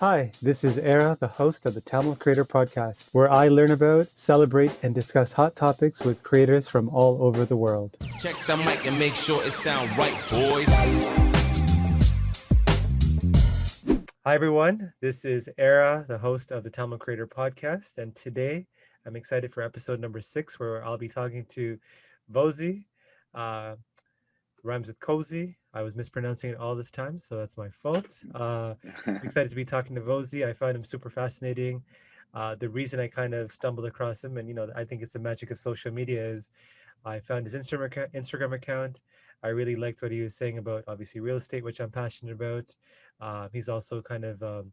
Hi, this is Era, the host of the Tamil Creator Podcast, where I learn about, celebrate, and discuss hot topics with creators from all over the world. Check the mic and make sure it sound right, boys. Hi, everyone. This is Era, the host of the Tamil Creator Podcast, and today I'm excited for episode number 6, where I'll be talking to Vozhi. Rhymes with cozy. I was mispronouncing it all this time, so that's my fault. Excited to be talking to Vozhi. I find him super fascinating. The reason I kind of stumbled across him, and I think it's the magic of social media, is I found his Instagram account. I really liked what he was saying about obviously real estate, which I'm passionate about. He's also kind of a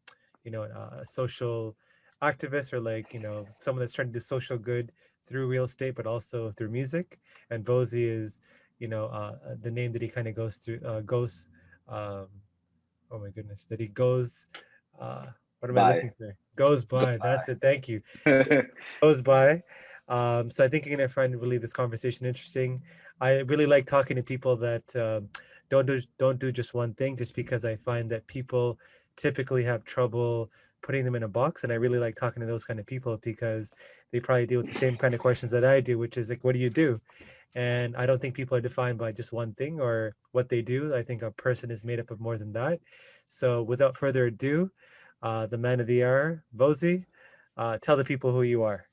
social activist, or someone that's trying to do social good through real estate, but also through music. And Vozhi is the name that he kind of goes um oh my goodness, that he goes what am I Bye. looking for? Goes by. That's it. Thank you. Goes by. So I think you're gonna find really this conversation interesting. I really like talking to people that don't do just one thing, just because I find that people typically have trouble putting them in a box, and I really like talking to those kind of people because they probably deal with the same kind of questions that I do, which is like, what do you do? And I don't think people are defined by just one thing or what they do. I think a person is made up of more than that. So without further ado, the man of the hour, Vozhi, tell the people who you are.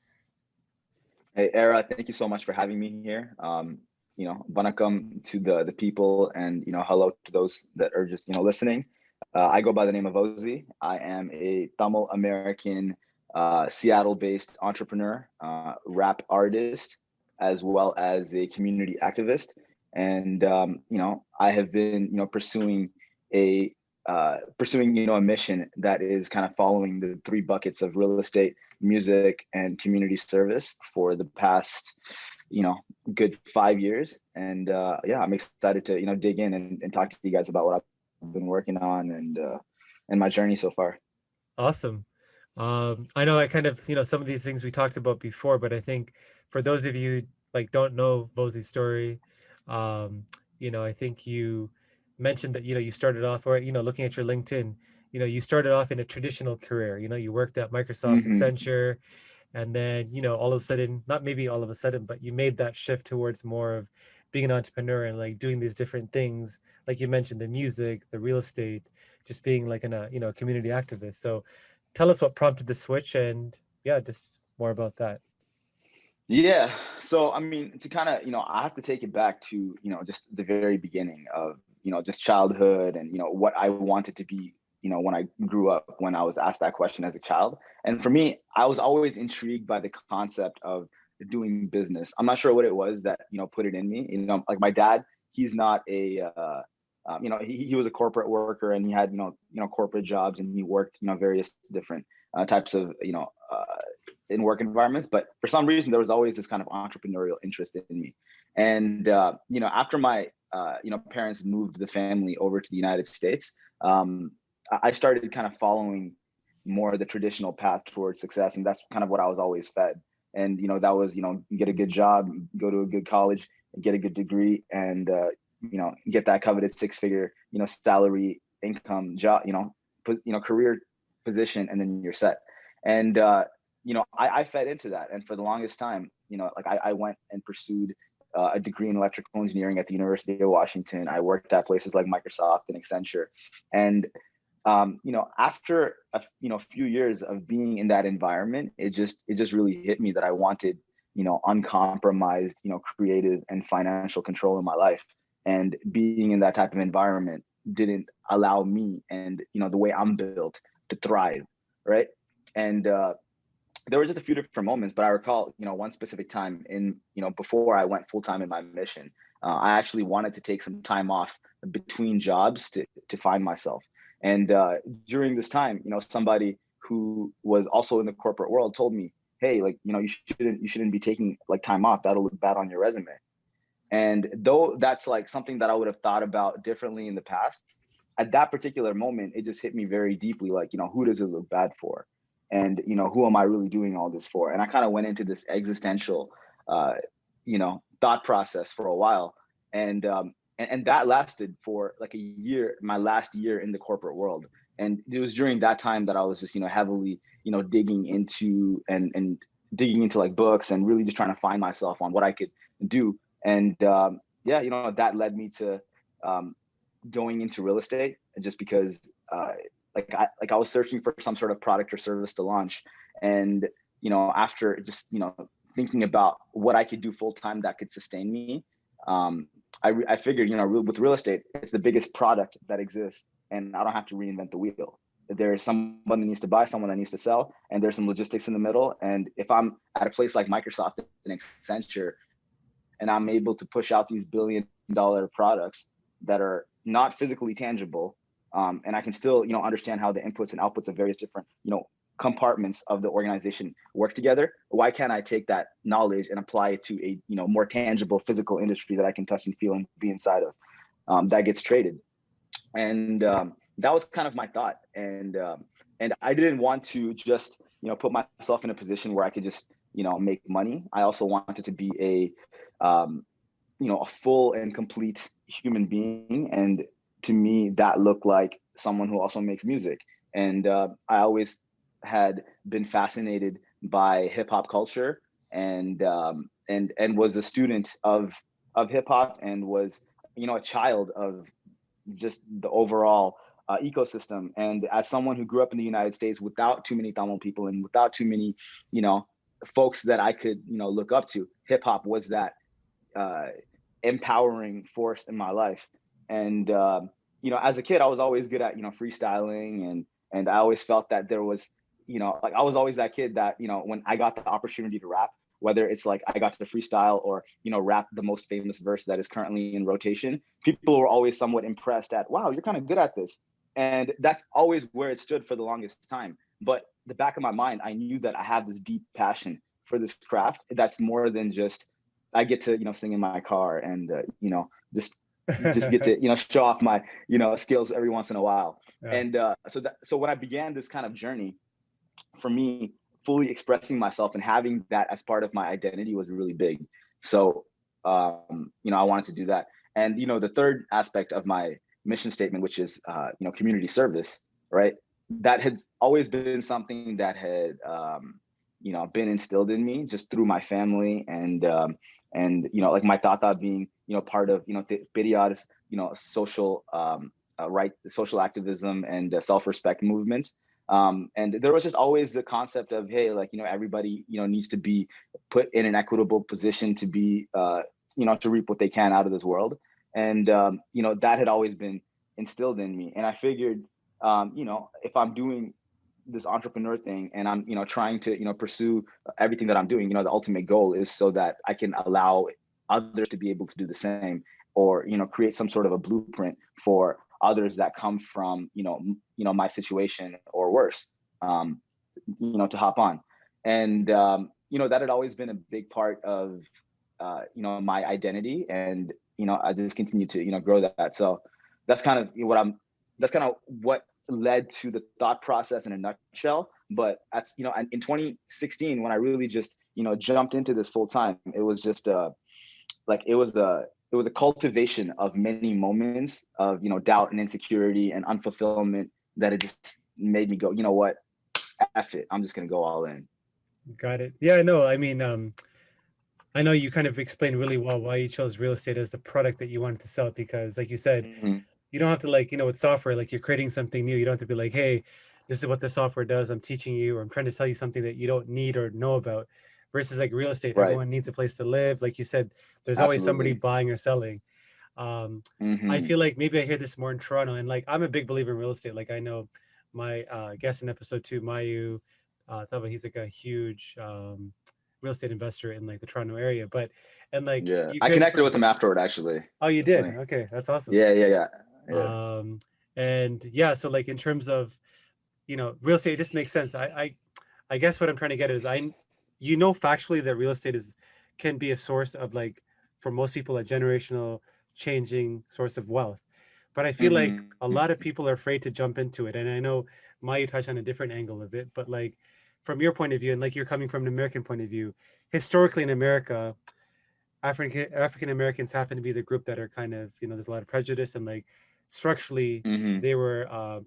Hey, Era, thank you so much for having me here. Vanakkam to the people, and hello to those that are just listening. I go by the name of Vozhi. I am a Tamil American, Seattle-based entrepreneur, rap artist, as well as a community activist. And I have been a pursuing a mission that is kind of following the three buckets of real estate, music, and community service for the past good 5 years. And I'm excited to dig in and talk to you guys about what I've been working on and my journey so far. Awesome. I know I kind of, some of these things we talked about before, but I think for those of you like don't know Vozhi's story, I think you mentioned that, you started off, or, looking at your LinkedIn, you started off in a traditional career, you worked at Microsoft, Accenture, and then, all of a sudden, not maybe all of a sudden, but you made that shift towards more of being an entrepreneur and like doing these different things, like you mentioned, the music, the real estate, just being like a community activist. So tell us what prompted the switch, and yeah, just more about that. Yeah. So, I mean, to kind of, I have to take it back to, just the very beginning of, just childhood and, what I wanted to be, when I grew up, when I was asked that question as a child. And for me, I was always intrigued by the concept of doing business. I'm not sure what it was that, put it in me. Like my dad, he's not he was a corporate worker, and he had, corporate jobs, and he worked, various different types of, in work environments. But for some reason, there was always this kind of entrepreneurial interest in me. And, after my, parents moved the family over to the United States, I started kind of following more the traditional path towards success. And that's kind of what I was always fed. And, that was, get a good job, go to a good college, get a good degree, and, get that coveted 6-figure, salary, income, job, career position, and then you're set. And, I fed into that. And for the longest time, I went and pursued a degree in electrical engineering at the University of Washington. I worked at places like Microsoft and Accenture. And, after a few years of being in that environment, it just really hit me that I wanted, uncompromised, creative and financial control in my life. And being in that type of environment didn't allow me and, the way I'm built to thrive. Right. And, there were just a few different moments, but I recall, one specific time before I went full time in my mission, I actually wanted to take some time off between jobs to find myself. And during this time, somebody who was also in the corporate world told me, hey, like, you shouldn't be taking like time off. That'll look bad on your resume. And though that's like something that I would have thought about differently in the past, at that particular moment, it just hit me very deeply. Like, who does it look bad for? And, who am I really doing all this for? And I kind of went into this existential, thought process for a while. And that lasted for like a year, my last year in the corporate world. And it was during that time that I was just, heavily, digging into and digging into like books and really just trying to find myself on what I could do. And yeah, that led me to going into real estate, just because I was searching for some sort of product or service to launch. And, after just, thinking about what I could do full time that could sustain me, I figured, with real estate, it's the biggest product that exists, and I don't have to reinvent the wheel. There's someone that needs to buy, someone that needs to sell, and there's some logistics in the middle. And if I'm at a place like Microsoft and Accenture, and I'm able to push out these $billion products that are not physically tangible, and I can still, understand how the inputs and outputs of various different, compartments of the organization work together, why can't I take that knowledge and apply it to a, more tangible physical industry that I can touch and feel and be inside of, that gets traded? And that was kind of my thought. And I didn't want to just, put myself in a position where I could just, make money. I also wanted to be a full and complete human being. And to me, that looked like someone who also makes music. And I always had been fascinated by hip hop culture, and was a student of hip hop, and was, a child of just the overall ecosystem. And as someone who grew up in the United States without too many Tamil people and without too many, folks that I could, look up to, hip hop was that empowering force in my life. And as a kid, I was always good at, freestyling, and I always felt that there was, I was always that kid that, when I got the opportunity to rap, whether it's like I got to freestyle or, rap the most famous verse that is currently in rotation, people were always somewhat impressed at, wow, you're kind of good at this. And that's always where it stood for the longest time. But the back of my mind, I knew that I have this deep passion for this craft. That's more than just, I get to, sing in my car and, just get to, show off my, skills every once in a while. Yeah. And so when I began this kind of journey, for me, fully expressing myself and having that as part of my identity was really big. So, I wanted to do that. And, the third aspect of my mission statement, which is, community service, right? That had always been something that had, been instilled in me just through my family, and like my tata being, part of, Periyar's, social, social activism and self-respect movement. And there was just always the concept of, hey, like, everybody, needs to be put in an equitable position to be, to reap what they can out of this world. And, that had always been instilled in me. And I figured, if I'm doing this entrepreneur thing and I'm, trying to, pursue everything that I'm doing, the ultimate goal is so that I can allow others to be able to do the same, or, create some sort of a blueprint for others that come from, my situation or worse, to hop on. And, that had always been a big part of, my identity. And, I just continue to, grow that. So that's kind of what led to the thought process in a nutshell. But that's, in 2016, when I really just, jumped into this full time, it was just it was a cultivation of many moments of, doubt and insecurity and unfulfillment that it just made me go, you know what, F it, I'm just going to go all in. Got it. Yeah, no, I mean, I know you kind of explained really well why you chose real estate as the product that you wanted to sell, because like you said, mm-hmm. you don't have to with software, like you're creating something new. You don't have to be like, hey, this is what the software does. I'm teaching you, or I'm trying to tell you something that you don't need or know about. Versus like real estate, right. Everyone needs a place to live. Like you said, there's always somebody buying or selling. Mm-hmm. I feel like maybe I hear this more in Toronto, and like I'm a big believer in real estate. Like I know my guest in episode 2, Mayu, he's like a huge real estate investor in like the Toronto area. But yeah, I connected with him afterward actually. Oh, you did? Funny. Okay, that's awesome. Yeah. And yeah, so like in terms of real estate, it just makes sense. I guess what I'm trying to get is factually that real estate can be a source of, like, for most people, a generational changing source of wealth. But I feel like a lot of people are afraid to jump into it. And I know Maya touched on a different angle of it, but like from your point of view, and like you're coming from an American point of view, historically in America, African Americans happen to be the group that are kind of, there's a lot of prejudice, and like structurally they were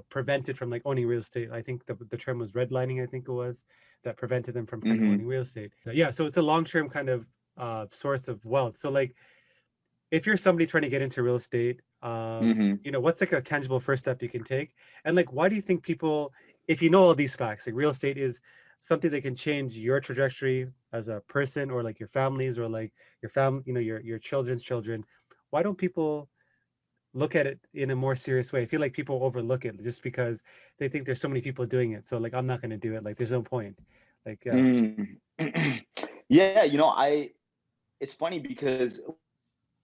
prevented from like owning real estate. I think the term was redlining, I think it was, that prevented them from kind of Mm-hmm. owning real estate. Yeah, so it's a long-term kind of source of wealth. So like if you're somebody trying to get into real estate, Mm-hmm. what's like a tangible first step you can take? And like, why do you think people, if you know all these facts, like real estate is something that can change your trajectory as a person, or like your families, or like your family, your children's children, why don't people look at it in a more serious way? I feel like people overlook it just because they think there's so many people doing it. So like, I'm not going to do it. Like, there's no point. Like, yeah. Mm. Yeah, it's funny because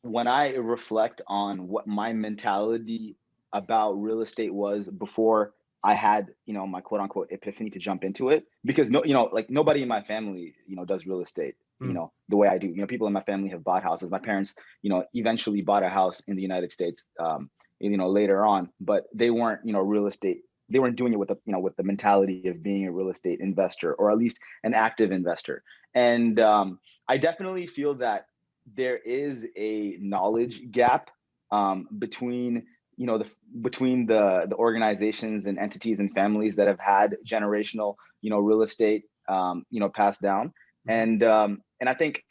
when I reflect on what my mentality about real estate was before I had, my quote unquote epiphany to jump into it, because like nobody in my family, does real estate, Mm, the way I do. People in my family have bought houses. My parents, eventually bought a house in the United States, later on, but they weren't, real estate. They weren't doing it with with the mentality of being a real estate investor, or at least an active investor. And I definitely feel that there is a knowledge gap between between the organizations and entities and families that have had generational real estate passed down. mhm, And I think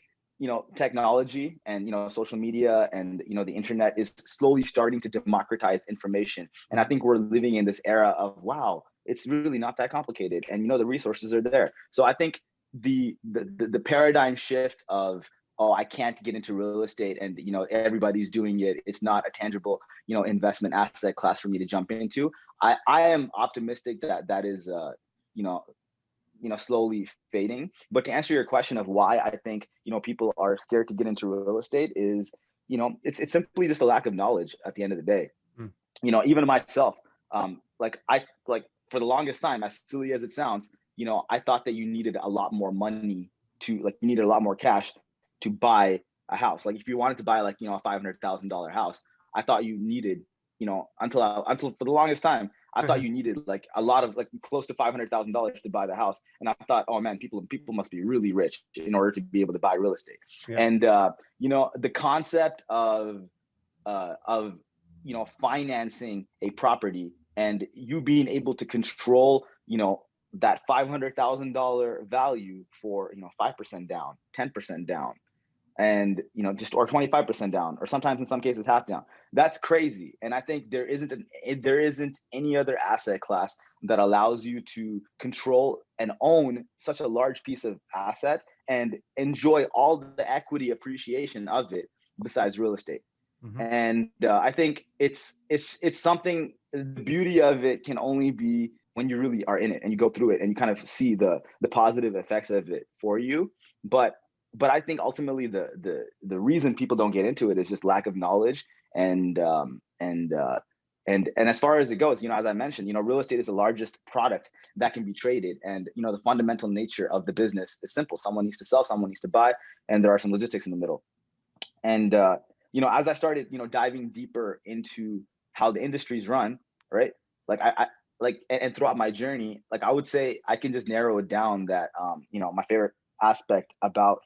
technology and social media and the internet is slowly starting to democratize information. And I mm, think we're living in this era of, wow, it's really not that complicated, and the resources are there. So I think the paradigm shift of, oh, I can't get into real estate, and everybody's doing it, it's not a tangible investment asset class for me to jump into. I am optimistic that that is you know slowly fading. But to answer your question of why I think people are scared to get into real estate is, it's simply just a lack of knowledge at the end of the day. mm, Even myself, like for the longest time, as silly as it sounds, I thought that you needed a lot more money to, like, you needed a lot more cash to buy a house. Like if you wanted to buy like a $500,000 house, I thought you needed, until for the longest time, I thought you needed like a lot of, like, close to $500,000 to buy the house. And I thought, oh man, people must be really rich in order to be able to buy real estate. yeah. And the concept of financing a property and you being able to control that $500,000 value for 5% down, 10% down, and just, or 25% down, or sometimes in some cases half down. That's crazy. And I think there isn't any other asset class that allows you to control and own such a large piece of asset and enjoy all the equity appreciation of it besides real estate. Mhm. And I think it's something. The beauty of it can only be when you really are in it and you go through it and you kind of see the positive effects of it for you. But I think ultimately the reason people don't get into it is just lack of knowledge. And as far as it goes, as I mentioned, real estate is the largest product that can be traded. And the fundamental nature of the business is simple: someone needs to sell, someone needs to buy, and there are some logistics in the middle. And as I started diving deeper into how the industries run, right, like I like, and throughout my journey, like, I would say I can just narrow it down that my favorite aspect about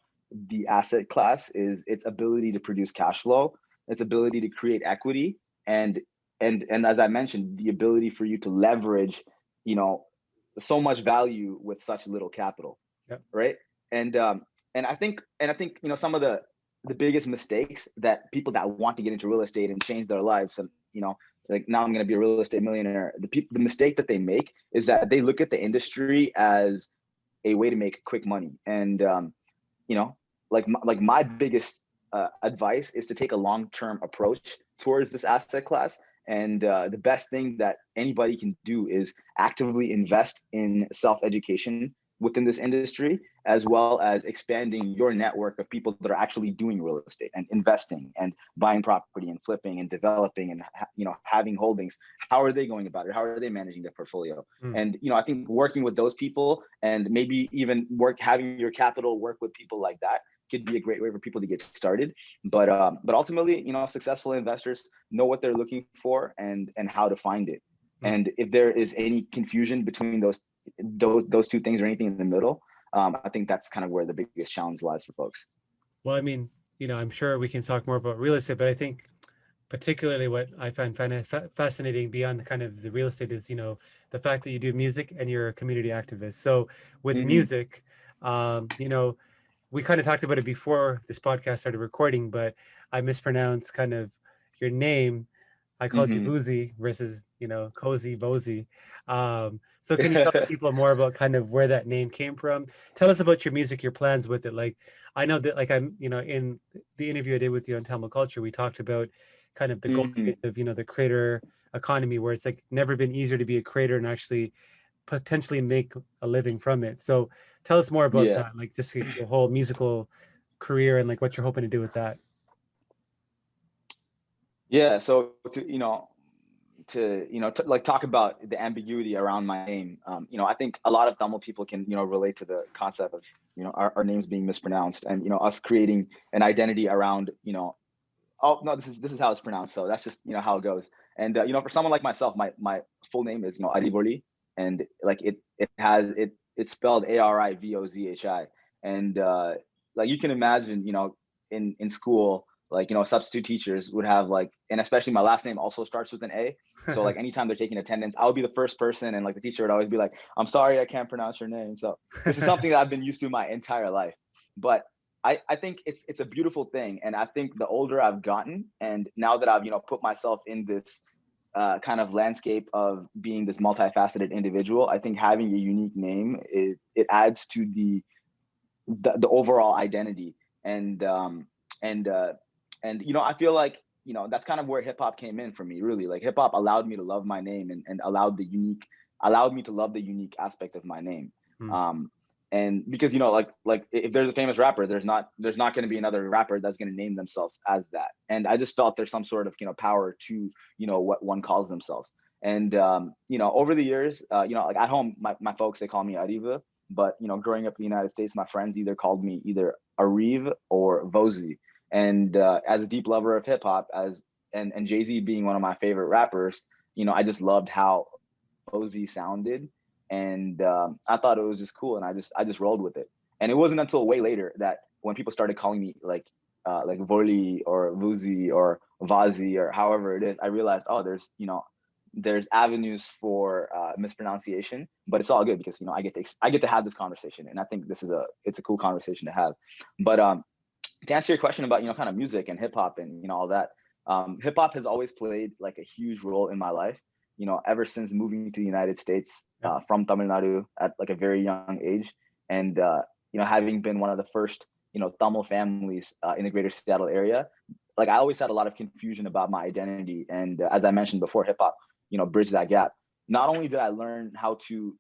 the asset class is its ability to produce cash flow, its ability to create equity, and as I mentioned, the ability for you to leverage so much value with such little capital, Yep. right? And um and i think and i think some of the biggest mistakes that people that want to get into real estate and change their lives, and like, now I'm going to be a real estate millionaire, the mistake that they make is that they look at the industry as a way to make quick money. And like my biggest advice is to take a long-term approach towards this asset class. And the best thing that anybody can do is actively invest in self-education within this industry, as well as expanding your network of people that are actually doing real estate and investing and buying property and flipping and developing and having holdings. How are they going about it? How are they managing their portfolio? Mm. And I think working with those people, and maybe even having your capital work with people like that, could be a great way for people to get started. But ultimately, successful investors know what they're looking for and how to find it. Mm. And if there is any confusion between those two things, or anything in the middle, I think that's kind of where the biggest challenge lies for folks. Well, I mean, I'm sure we can talk more about real estate, but I think particularly what I find fascinating beyond the kind of the real estate is, the fact that you do music and you're a community activist. So with Hmm. music, we kind of talked about it before this podcast started recording, but I mispronounced kind of your name. I called you Hmm. Vozhi versus, Cozy Vozhi. So can you tell the people more about kind of where that name came from? Tell us about your music, your plans with it. Like, I know that, like, in the interview I did with you on Tamil Culture, we talked about kind of the golden Hmm. age of, the creator economy, where it's like never been easier to be a creator and actually potentially make a living from it. So tell us more about Yeah. that, like just your whole musical career and like what you're hoping to do with that. Yeah. So to like talk about the ambiguity around my name. I think a lot of Tamil people can, relate to the concept of, our names being mispronounced and, us creating an identity around, oh no, this is how it's pronounced. So that's just, how it goes. And, for someone like myself, my full name is, Arivozhi, and like it's spelled Arivozhi. And, like you can imagine, in school, like, substitute teachers would have like, and especially my last name also starts with an A. So like anytime they're taking attendance, I would be the first person, and like the teacher would always be like, "I'm sorry, I can't pronounce your name." So this is something that I've been used to my entire life. But I think it's a beautiful thing. And I think the older I've gotten, and now that I've, put myself in this kind of landscape of being this multifaceted individual, I think having a unique name, it adds to the overall identity. And and uh and I feel like, that's kind of where hip hop came in for me, really. Like hip hop allowed me to love my name, and allowed me to love the unique aspect of my name. Hmm. um and because, like if there's a famous rapper, there's not going to be another rapper that's going to name themselves as that. And I just felt there's some sort of, power to, what one calls themselves. And over the years, like at home, my folks, they call me Ariva. But growing up in the United States, my friends either called me either Ariv or Vozhi. And as a deep lover of hip hop, and Jay-Z being one of my favorite rappers, I just loved how Vozhi sounded. And I thought it was just cool, and I just rolled with it. And it wasn't until way later that when people started calling me like Voli or Vuzi or Vazi or however it is, I realized, oh, there's avenues for mispronunciation, but it's all good because, I get to have this conversation, and I think it's a cool conversation to have. But to answer your question about, kind of music and hip hop and, all that, hip hop has always played like a huge role in my life, ever since moving to the United States Yep. from Tamil Nadu at like a very young age. And having been one of the first, Tamil families in the greater Seattle area, like I always had a lot of confusion about my identity. And as I mentioned before, hip hop, bridge that gap. Not only did I learn how to,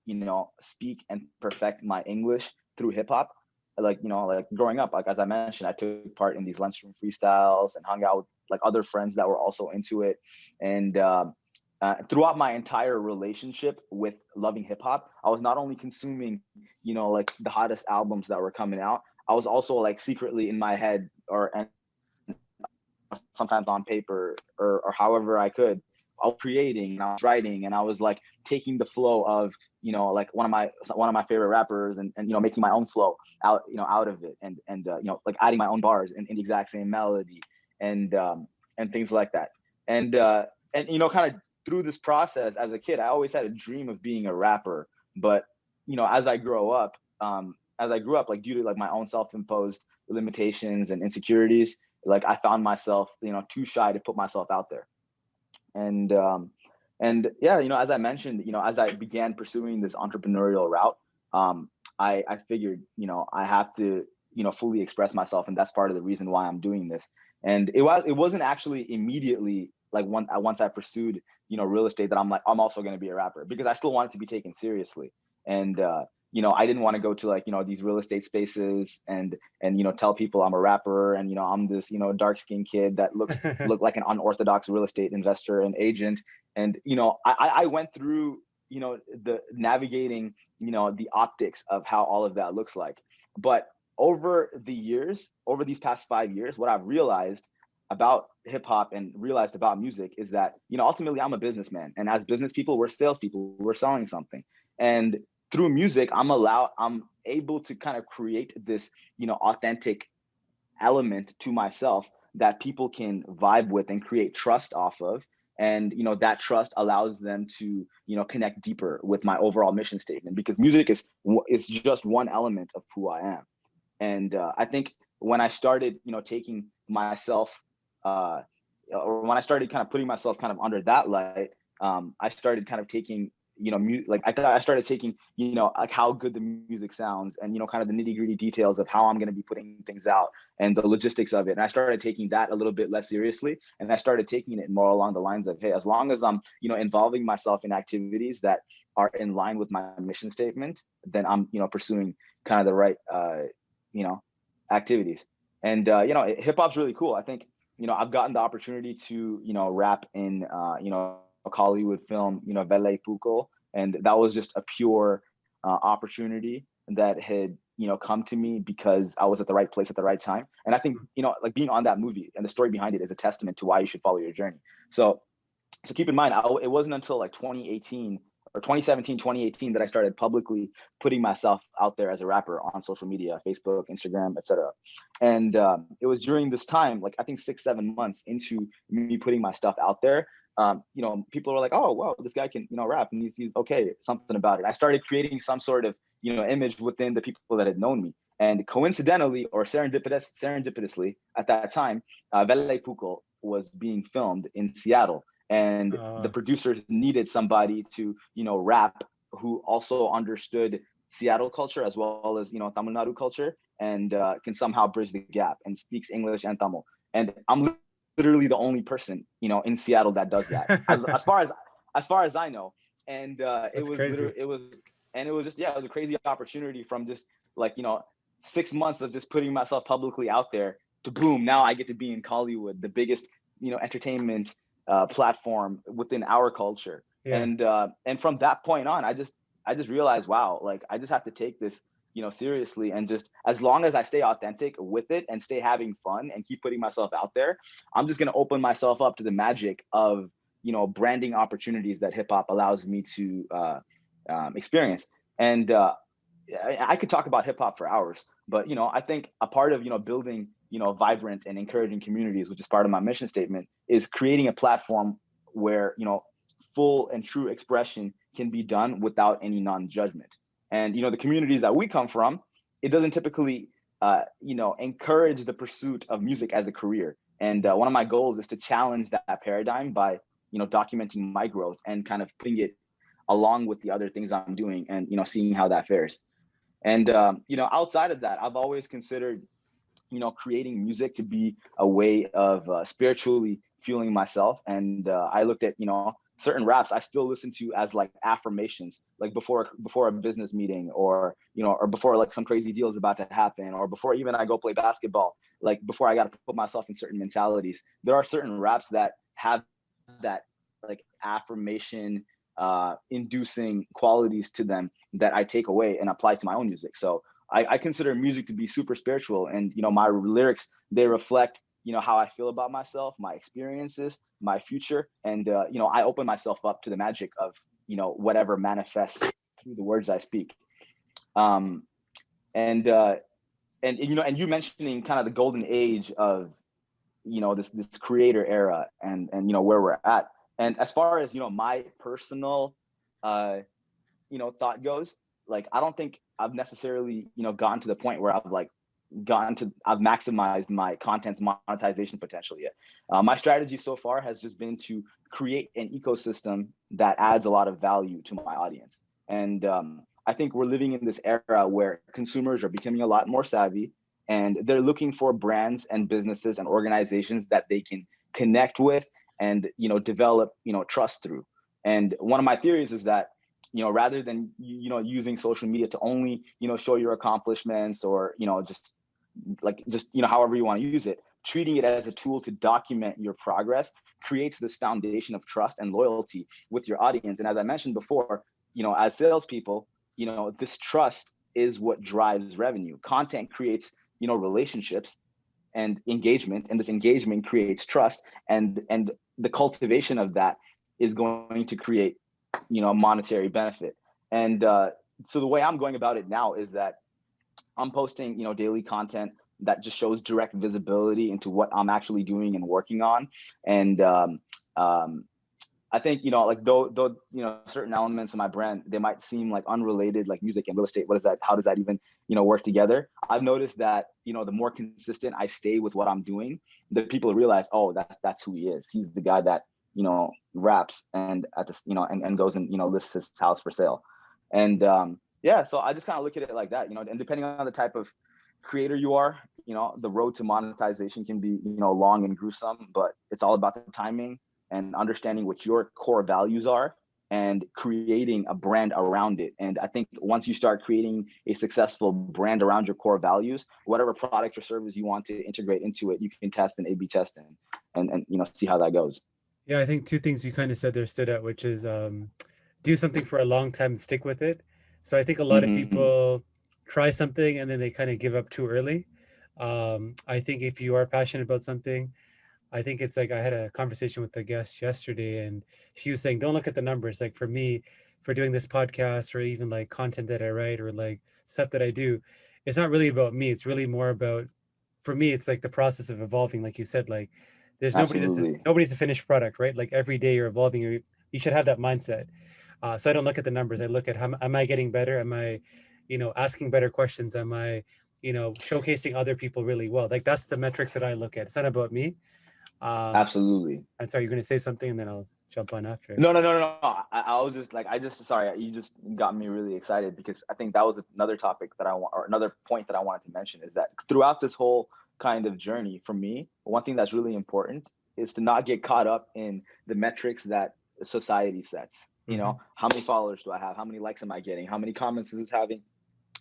speak and perfect my English through hip hop, like growing up, like as I mentioned, I took part in these lunchroom freestyles and hung out with like other friends that were also into it. And throughout my entire relationship with loving hip hop, I was not only consuming, like the hottest albums that were coming out, I was also like secretly in my head, and sometimes on paper, or however I could, I was creating and I was writing, and I was like taking the flow of, like one of my favorite rappers, and making my own flow out of it, and like adding my own bars in the exact same melody, and things like that. And kind of through this process as a kid, I always had a dream of being a rapper. But as I grew up, like due to like my own self-imposed limitations and insecurities, like I found myself, too shy to put myself out there. And yeah, as I mentioned, as I began pursuing this entrepreneurial route, I figured, I have to, fully express myself, and that's part of the reason why I'm doing this. And it wasn't actually immediately like once I pursued, real estate, that I'm also going to be a rapper, because I still wanted to be taken seriously. And I didn't want to go to like, these real estate spaces and tell people I'm a rapper, and I'm this, dark skinned kid that look like an unorthodox real estate investor and agent. And I went through, the navigating, the optics of how all of that looks like. But over these past 5 years, what I've realized about hip hop and realized about music is that, ultimately I'm a businessman, and as business people, we're salespeople, we're selling something. And through music, I'm able to kind of create this, authentic element to myself that people can vibe with and create trust off of. And that trust allows them to connect deeper with my overall mission statement, because music is just one element of who I am. And I think when I started taking myself or when I started kind of putting myself kind of under that light, I started kind of taking I started taking like how good the music sounds, and kind of the nitty-gritty details of how I'm going to be putting things out and the logistics of it. And I started taking that a little bit less seriously, and I started taking it more along the lines of, hey, as long as I'm involving myself in activities that are in line with my mission statement, then I'm pursuing kind of the right activities. And hip hop's really cool. I think I've gotten the opportunity to rap in a Kollywood film, Vellai Pookal, and that was just a pure opportunity that had come to me because I was at the right place at the right time. And I think like being on that movie and the story behind it is a testament to why you should follow your journey. So keep in mind, it wasn't until like 2018 or 2017, 2018 that I started publicly putting myself out there as a rapper on social media, Facebook, Instagram, etc. And it was during this time, like I think 6-7 months into me putting my stuff out there, people were like, oh, wow, this guy can, rap, and he's okay, something about it. I started creating some sort of, image within the people that had known me. And coincidentally or serendipitously at that time, Vellai Pookal was being filmed in Seattle. And the producers needed somebody to, rap who also understood Seattle culture as well as, Tamil Nadu culture, and can somehow bridge the gap and speaks English and Tamil. And I'm literally the only person, in Seattle that does that, as far as I know. And it was a crazy opportunity from just like 6 months of just putting myself publicly out there to boom, now I get to be in Kollywood, the biggest entertainment platform within our culture. Yeah. And from that point on, I just realized, wow, like I just have to take this seriously, and just as long as I stay authentic with it and stay having fun and keep putting myself out there, I'm just going to open myself up to the magic of branding opportunities that hip hop allows me to experience. And I could talk about hip hop for hours, but I think a part of building vibrant and encouraging communities, which is part of my mission statement, is creating a platform where full and true expression can be done without any non-judgment. And the communities that we come from, it doesn't typically encourage the pursuit of music as a career. And one of my goals is to challenge that paradigm by documenting my growth and kind of putting it along with the other things I'm doing, and seeing how that fares. And outside of that, I've always considered creating music to be a way of spiritually fueling myself. And I looked at certain raps I still listen to as like affirmations, like before a business meeting, or or before like some crazy deal is about to happen, or before even I go play basketball, like before I got to put myself in certain mentalities. There are certain raps that have that like affirmation inducing qualities to them that I take away and apply to my own music. So I consider music to be super spiritual, and my lyrics, they reflect how I feel about myself, my experiences, my future, and I open myself up to the magic of whatever manifests through the words I speak. And you mentioning kind of the golden age of this creator era, and where we're at. And as far as my personal thought goes, like I don't think I've necessarily gotten to the point where I've maximized my content's monetization potential yet. My strategy so far has just been to create an ecosystem that adds a lot of value to my audience. And I think we're living in this era where consumers are becoming a lot more savvy, and they're looking for brands and businesses and organizations that they can connect with and develop trust through. And one of my theories is that rather than using social media to only show your accomplishments, or just however you want to use it, treating it as a tool to document your progress creates this foundation of trust and loyalty with your audience. And as I mentioned before, as salespeople, this trust is what drives revenue. Content creates relationships and engagement, and this engagement creates trust, and the cultivation of that is going to create monetary benefit. And so the way I'm going about it now is that I'm posting daily content that just shows direct visibility into what I'm actually doing and working on. And I think, like though, certain elements of my brand, they might seem like unrelated, like music and real estate. What is that? How does that even, work together? I've noticed that, the more consistent I stay with what I'm doing, the people realize, oh, that's who he is. He's the guy that, raps and at this, and goes and, lists his house for sale. And yeah, so I just kind of look at it like that, and depending on the type of creator you are, the road to monetization can be, long and gruesome, but it's all about the timing and understanding what your core values are and creating a brand around it. And I think once you start creating a successful brand around your core values, whatever product or service you want to integrate into it, you can test and A/B test and see how that goes. Yeah, I think two things you kind of said there stood out, which is do something for a long time and stick with it. So I think a lot of Mm-hmm. people try something and then they kind of give up too early. I think if you are passionate about something, I think it's like I had a conversation with a guest yesterday and she was saying, don't look at the numbers. Like for me, for doing this podcast or even like content that I write or like stuff that I do, it's not really about me. It's really more about, for me, it's like the process of evolving. Like you said, like there's Absolutely. nobody's a finished product, right? Like every day you're evolving. You should have that mindset. So I don't look at the numbers. I look at how am I getting better? Am I, asking better questions? Am I, showcasing other people really well? Like that's the metrics that I look at. It's not about me. Um, Absolutely. I'm sorry, you're going to say something and then I'll jump on after. No. I was just like, sorry, you just got me really excited because I think that was another topic that I want, or another point that I wanted to mention is that throughout this whole kind of journey for me, one thing that's really important is to not get caught up in the metrics that society sets. Hmm. How many followers do I have? How many likes am I getting? How many comments is this having?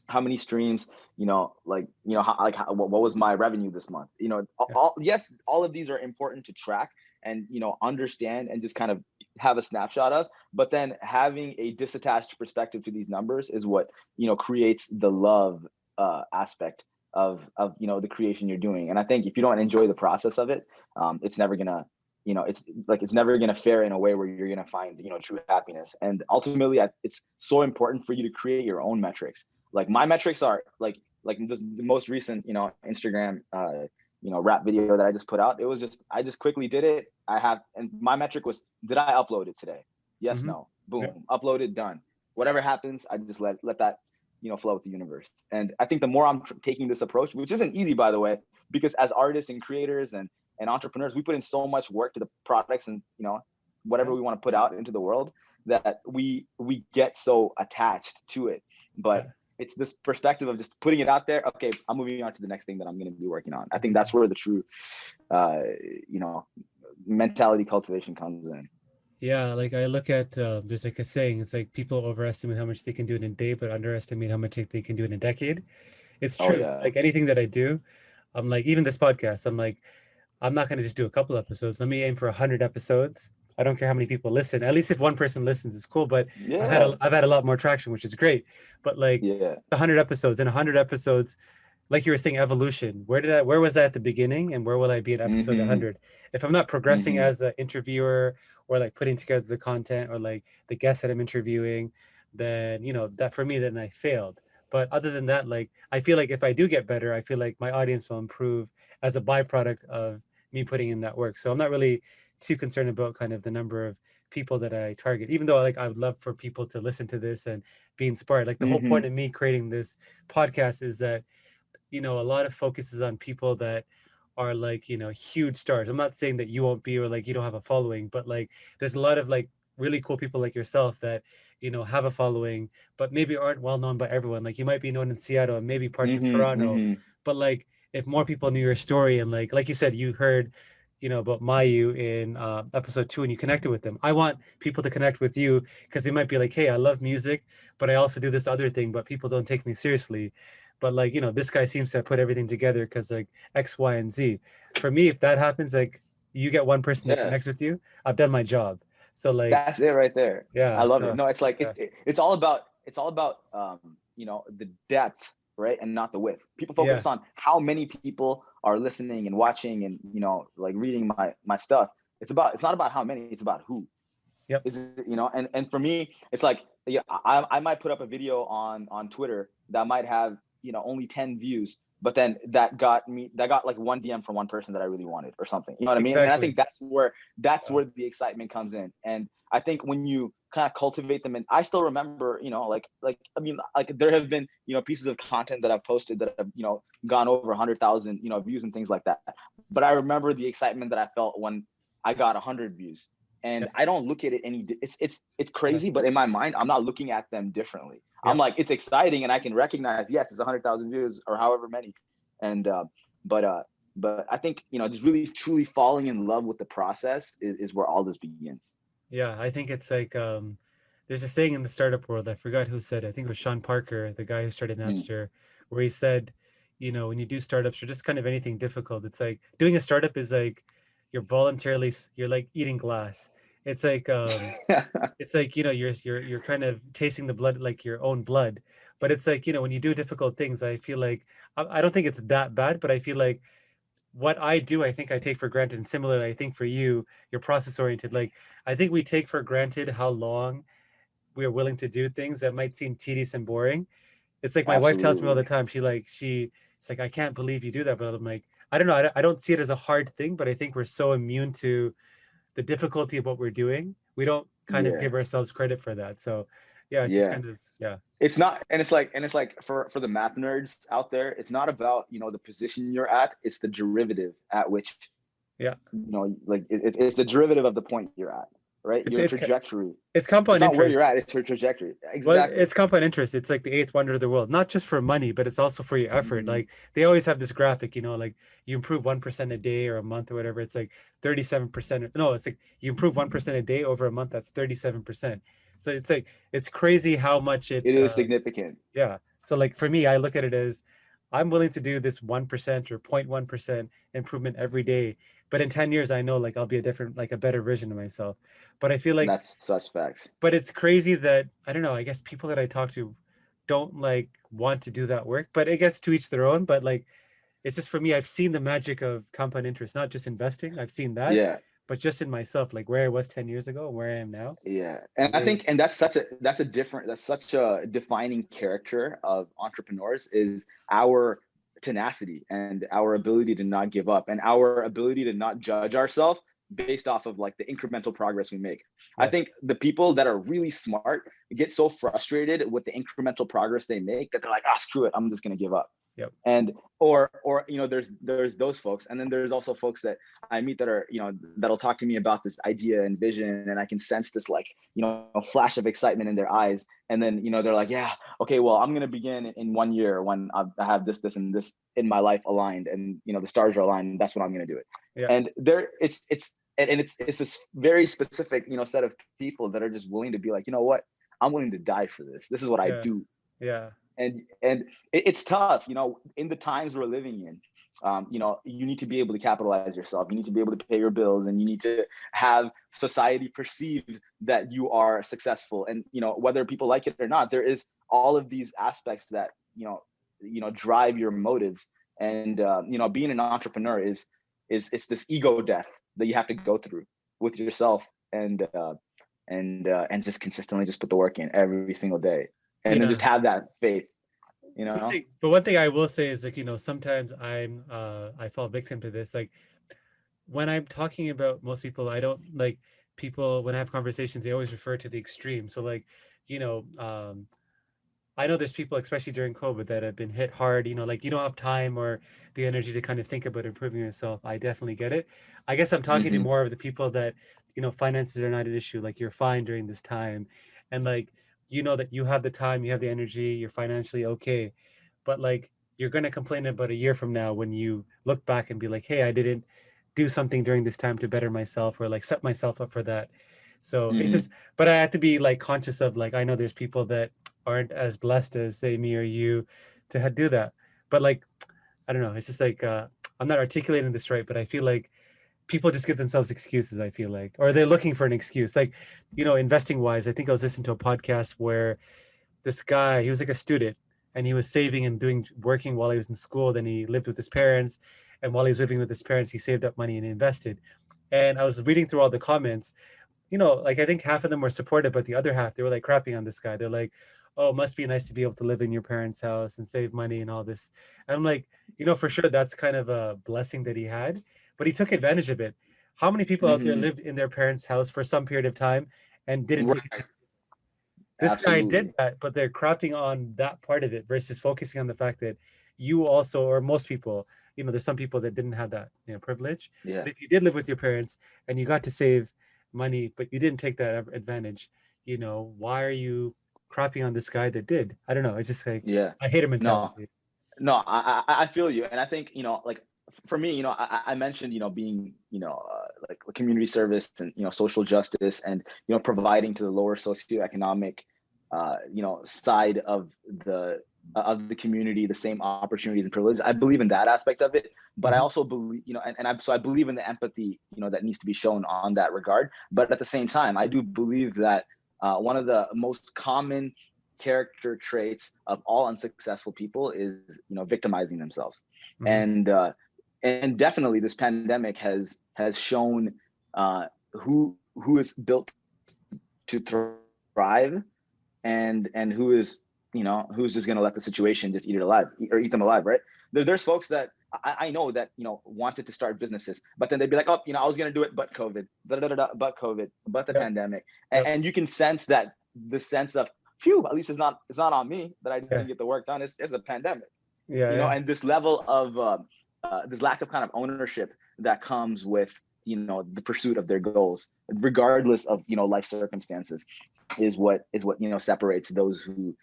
How many streams, what was my revenue this month? Yeah. Yes, all of these are important to track and, understand and just kind of have a snapshot of, but then having a disattached perspective to these numbers is what, creates the love aspect of, the creation you're doing. And I think if you don't enjoy the process of it, it's never gonna, it's never going to fare in a way where you're going to find, true happiness. And ultimately it's so important for you to create your own metrics. Like my metrics are like the most recent, Instagram, rap video that I just put out. It was just, I just quickly did it. And my metric was, did I upload it today? Yes, Hmm. no, Yeah. boom, uploaded, done. Whatever happens, I just let that, flow with the universe. And I think the more I'm taking this approach, which isn't easy, by the way, because as artists and creators and entrepreneurs, we put in so much work to the products and, whatever Yeah. we want to put out into the world that we get so attached to it. But Yeah. it's this perspective of just putting it out there. Okay, I'm moving on to the next thing that I'm going to be working on. I think Mhm. that's where the true, you know, mentality cultivation comes in. Yeah, like I look at there's like a saying, it's like people overestimate how much they can do in a day, but underestimate how much they can do in a decade. It's Oh true. yeah. Like anything that I do, I'm like, even this podcast, I'm like, I'm not gonna just do a couple episodes. Let me aim for 100 episodes. I don't care how many people listen. At least if one person listens, it's cool. But Yeah. I've had a lot more traction, which is great. But like Yeah. 100 episodes, in 100 episodes, like you were saying, evolution. Where was I at the beginning, and where will I be at episode Mm-hmm. 100? If I'm not progressing Mm-hmm. as an interviewer or like putting together the content or like the guests that I'm interviewing, then that for me, then I failed. But other than that, like I feel like if I do get better, I feel like my audience will improve as a byproduct of me putting in that work. So I'm not really too concerned about kind of the number of people that I target, even though like I would love for people to listen to this and be inspired. Like the whole Mm-hmm. point of me creating this podcast is that a lot of focus is on people that are like huge stars. I'm not saying that you won't be or like you don't have a following, but like there's a lot of like really cool people like yourself that have a following but maybe aren't well known by everyone. Like you might be known in Seattle and maybe parts of Mm-hmm. Toronto, Mm-hmm. but like if more people knew your story and like you said, you heard about Mayu in episode 2 and you connected with them. I want people to connect with you because they might be like, hey, I love music, but I also do this other thing, but people don't take me seriously. But like this guy seems to have put everything together because like X, Y, and Z. For me, if that happens, like you get one person that Yeah. connects with you, I've done my job. So like, That's it right there. I yeah, love it. so No, it's like yeah, it's all about the depth, right, and not the width. People yeah, focus on how many people are listening and watching and like reading my stuff. It's not about how many. It's about who yep, is it, and for me, it's like, yeah, I might put up a video on Twitter that might have only 10 views, but then that got like one DM from one person that I really wanted or something. You know what I mean? And I Exactly. think that's where the excitement comes in. And I think when you kind of cultivate them, and I still remember, I mean, like there have been, pieces of content that I've posted that have, gone over 100,000, views and things like that. But I remember the excitement that I felt when I got 100 views. Yeah. And I don't look at it it's crazy, but in my mind, I'm not looking at them differently. Yeah. I'm like, it's exciting, and I can recognize, yes, it's 100,000 views or however many. And but I think, just really truly falling in love with the process is where all this begins. Yeah, I think it's like there's a saying in the startup world, I forgot who said it. I think it was Sean Parker, the guy who started Napster, where he said, when you do startups or just kind of anything difficult, it's like doing a startup is like you're like eating glass. It's like it's like, you're kind of tasting the blood, like your own blood. But it's like, when you do difficult things, I feel like I don't think it's that bad, but I feel like what I do, I think I take for granted. And similarly, I think for you, you're process oriented. Like, I think we take for granted how long we are willing to do things that might seem tedious and boring. It's like my wife tells me all the Absolutely. time, she's like, I can't believe you do that. But I'm like, I don't know. I don't see it as a hard thing, but I think we're so immune to the difficulty of what we're doing. We don't kind of Yeah. give ourselves credit for that. So yeah, it's just Yeah. kind of, yeah. It's not, and it's like for the math nerds out there, it's not about, the position you're at, it's the derivative at which, Yeah. like it's the derivative of the point you're at, right? It's, Your it's, trajectory. it's It's compound not where you're interest. at, it's your trajectory. Well, Exactly. it's compound interest. It's like the eighth wonder of the world, not just for money, but it's also for your effort. Mhm. Like they always have this graphic, like you improve 1% a day or a month or whatever. It's like 37%. No, it's like you improve 1% a day over a month. That's 37%. So it's like, it's crazy how much It is significant. yeah. So like for me, I look at it as I'm willing to do this 1% or 0.1% improvement every day. But in 10 years, I know like I'll be a different, like a better version of myself. But I feel And like, that's such facts. but it's crazy that I don't know, I guess people that I talk to don't like want to do that work, but it gets to each their own. But like it's just for me, I've seen the magic of compound interest, not just investing. I've seen that, Yeah. but just in myself, like where I was 10 years ago, where I am now. Yeah. And I It, think, and that's such a defining character of entrepreneurs is our tenacity and our ability to not give up and our ability to not judge ourselves based off of like the incremental progress we make. I think yes. the people that are really smart get so frustrated with the incremental progress they make that they're like, ah, screw it, I'm just going to give up. Yep. And there's those folks, and then there's also folks that I meet that are, that'll talk to me about this idea and vision, and I can sense this like, flash of excitement in their eyes, and then they're like, yeah, okay, well, I'm gonna begin in 1 year when I have this and this in my life aligned, and the stars are aligned, and that's when I'm gonna do it. Yeah. And it's this very specific set of people that are just willing to be like, what, I'm willing to die for this. This is what I Yeah. do. Yeah. And it's tough, in the times we're living in. You need to be able to capitalize yourself. You need to be able to pay your bills, and you need to have society perceive that you are successful. And whether people like it or not, there is all of these aspects that drive your motives. And being an entrepreneur is it's this ego death that you have to go through with yourself, and just consistently just put the work in every single day, and then Yeah. just have that faith. But one thing I will say is like, sometimes I fall victim to this. Like when I'm talking about most people, I don't like people when I have conversations, they always refer to the extreme. So like, you know, um, I know there's people, especially during COVID, that have been hit hard, like you don't have time or the energy to kind of think about improving yourself. I definitely get it. I guess I'm talking to Mm-hmm. more of the people that, finances are not an issue. Like you're fine during this time. And like, that you have the time, you have the energy, you're financially okay. But like, you're going to complain about a year from now when you look back and be like, hey, I didn't do something during this time to better myself or like set myself up for that. So it's Mm-hmm. just, but I have to be like conscious of like, I know there's people that aren't as blessed as say me or you to do that. But like, I don't know. It's just like I'm not articulating this right, but I feel like people just give themselves excuses. I feel like, or they're looking for an excuse. Like, investing wise, I think I was listening to a podcast where this guy, he was like a student, and he was saving and working while he was in school. Then he lived with his parents, and while he was living with his parents, he saved up money and invested. And I was reading through all the comments, like I think half of them were supportive, but the other half, they were like crapping on this guy. They're like, oh, it must be nice to be able to live in your parents' house and save money and all this. And I'm like, for sure that's kind of a blessing that he had, but he took advantage of it. How many people out there Hmm. lived in their parents' house for some period of time and didn't take it? Right. This guy did Absolutely. that, but they're crapping on that part of it versus focusing on the fact that you also, or most people, there's some people that didn't have that, privilege. Yeah. But if you did live with your parents and you got to save money, but you didn't take that advantage, why are you crapping on this guy that did? I don't know. It's just like, Yeah. I hate a No, mentality. no, I feel you. And I think, like for me, I mentioned, being, like community service and, social justice and, providing to the lower socioeconomic, side of the community, the same opportunities and privileges. I believe in that aspect of it, but I Mhm. also believe, so I believe in the empathy, that needs to be shown on that regard. But at the same time, I do believe that one of the most common character traits of all unsuccessful people is, victimizing themselves. Mhm. And definitely this pandemic has shown who is built to thrive, and who's just going to let the situation just eat it alive, or eat them alive, right? There's folks that I know that wanted to start businesses, but then they'd be like, oh, I was going to do it, but COVID, but COVID, but the Yep. pandemic. and, Yep. and you can sense that, the sense of, phew, at least it's not on me that I Yeah. didn't get the work done. It's a pandemic, Yeah. Yeah. and this level of this lack of kind of ownership that comes with, the pursuit of their goals, regardless of, life circumstances, is what separates those who,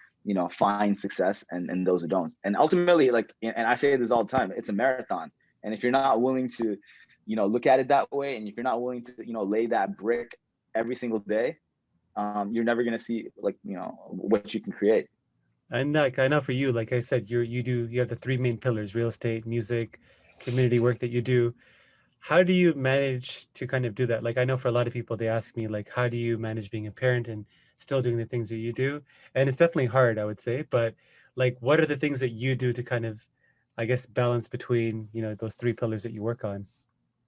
find success, and those who don't. And ultimately, like, and I say this all the time, it's a marathon. And if you're not willing to, look at it that way, and if you're not willing to, lay that brick every single day, you're never going to see, like, what you can create. And like I know for you, like I said, you have the three main pillars: real estate, music, community work that you do. How do you manage to kind of do that? Like I know for a lot of people, they ask me like, how do you manage being a parent and still doing the things that you do? And it's definitely hard, I would say. But like, what are the things that you do to kind of, I guess, balance between those three pillars that you work on?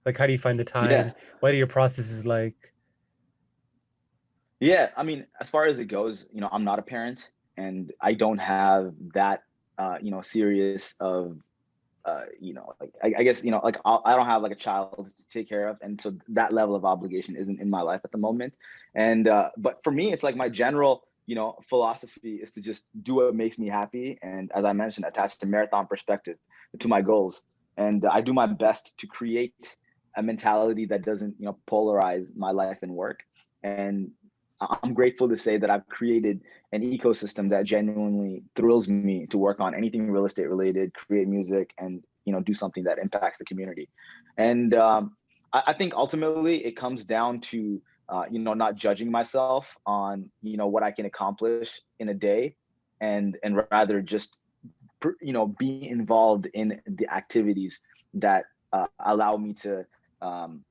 Like, how do you find the Yeah. time? What are your processes like? Yeah, I mean, as far as it goes, I'm not a parent, and I don't have that, serious of, like, I guess, like, I don't have like a child to take care of, and so that level of obligation isn't in my life at the moment. And but for me, it's like my general, philosophy is to just do what makes me happy, and as I mentioned, attach a marathon perspective to my goals, and I do my best to create a mentality that doesn't, polarize my life and work. And I'm grateful to say that I've created an ecosystem that genuinely thrills me to work on anything real estate related, create music, and, do something that impacts the community. And I think ultimately it comes down to, not judging myself on, what I can accomplish in a day, and rather just, be involved in the activities that allow me to, um,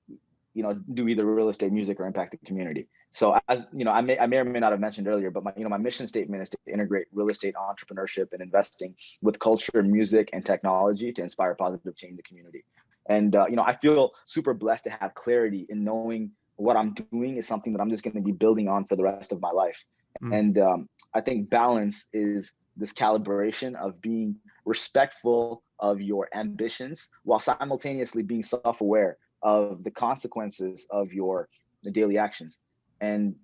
do either real estate, music, or impact the community. So, as I may or may not have mentioned earlier, but my mission statement is to integrate real estate entrepreneurship and investing with culture, music, and technology to inspire positive change in the community. And I feel super blessed to have clarity in knowing what I'm doing is something that I'm just going to be building on for the rest of my life. Mm, And I think balance is this calibration of being respectful of your ambitions while simultaneously being self-aware of the consequences of your daily actions. And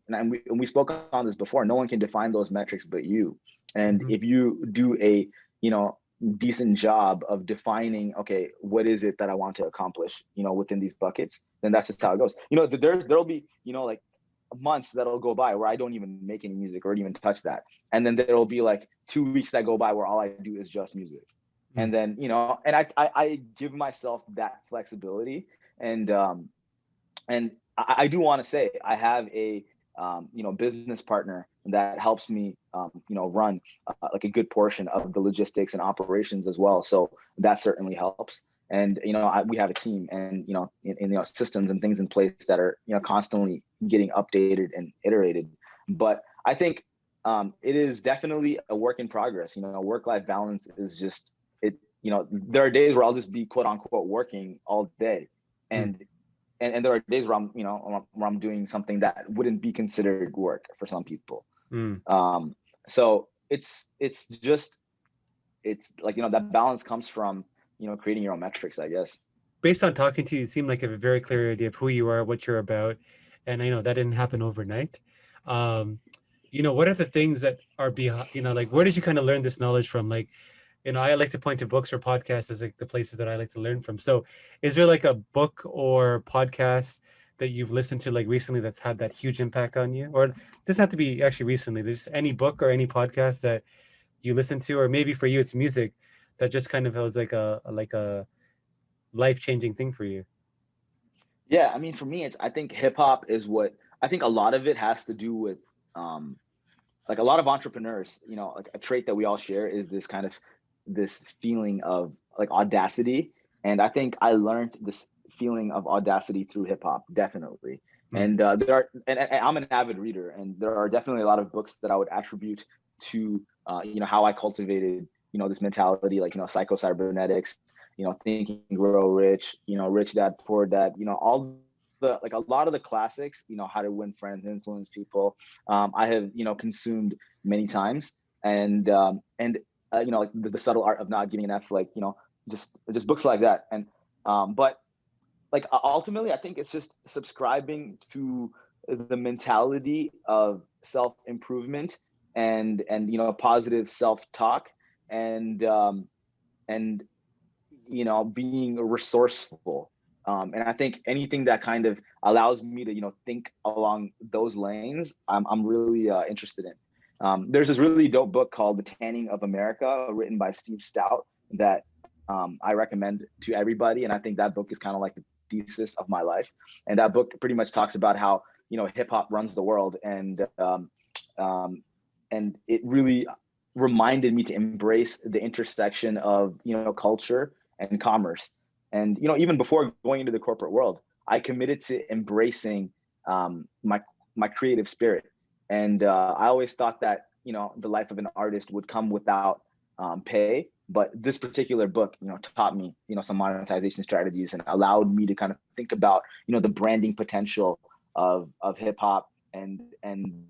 we spoke on this before. No one can define those metrics but you. And mhm. if you do a, decent job of defining, okay, what is it that I want to accomplish, within these buckets, then that's just how it goes. There'll be, like, months that'll go by where I don't even make any music or even touch that. And then there'll be like 2 weeks that go by where all I do is just music. Mm. And then, and I give myself that flexibility. And I do want to say I have a, business partner that helps me, run like a good portion of the logistics and operations as well. So that certainly helps. And we have a team, and systems and things in place that are, constantly getting updated and iterated. But I think it is definitely a work in progress. Work-life balance is just it. There are days where I'll just be quote unquote working all day, Mm. and and there are days where I'm doing something that wouldn't be considered work for some people. So it's like, that balance comes from, creating your own metrics, I guess. Based on talking to you, you seem like you have a very clear idea of who you are, what you're about. And I know that didn't happen overnight. What are the things that are behind, like, where did you kind of learn this knowledge from? Like, I like to point to books or podcasts as like the places that I like to learn from. So is there like a book or podcast that you've listened to like recently that's had that huge impact on you? Or it doesn't have to be actually recently. There's any book or any podcast that you listen to, or maybe for you it's music that just kind of was like a life-changing thing for you. Yeah, I mean, for me, I think hip hop is what I think a lot of it has to do with, like a lot of entrepreneurs, like a trait that we all share is this feeling of like audacity. And I think I learned this feeling of audacity through hip hop, definitely. And and I'm an avid reader, and there are definitely a lot of books that I would attribute to, how I cultivated, this mentality, like, psycho-cybernetics, Think and Grow Rich, Rich Dad, Poor Dad, all like a lot of the classics, How to Win Friends, Influence People, I have, consumed many times. And like the Subtle Art of Not Giving an F, like, just books like that. And but like ultimately, I think it's just subscribing to the mentality of self-improvement and positive self-talk, and being resourceful. And I think anything that kind of allows me to, think along those lanes, I'm really interested in. There's this really dope book called The Tanning of America, written by Steve Stout, that I recommend to everybody. And I think that book is kind of like the thesis of my life. And that book pretty much talks about how, hip hop runs the world. And it really reminded me to embrace the intersection of, culture and commerce. And, even before going into the corporate world, I committed to embracing my creative spirit. And I always thought that, the life of an artist would come without pay. But this particular book, taught me, some monetization strategies and allowed me to kind of think about, the branding potential of hip hop and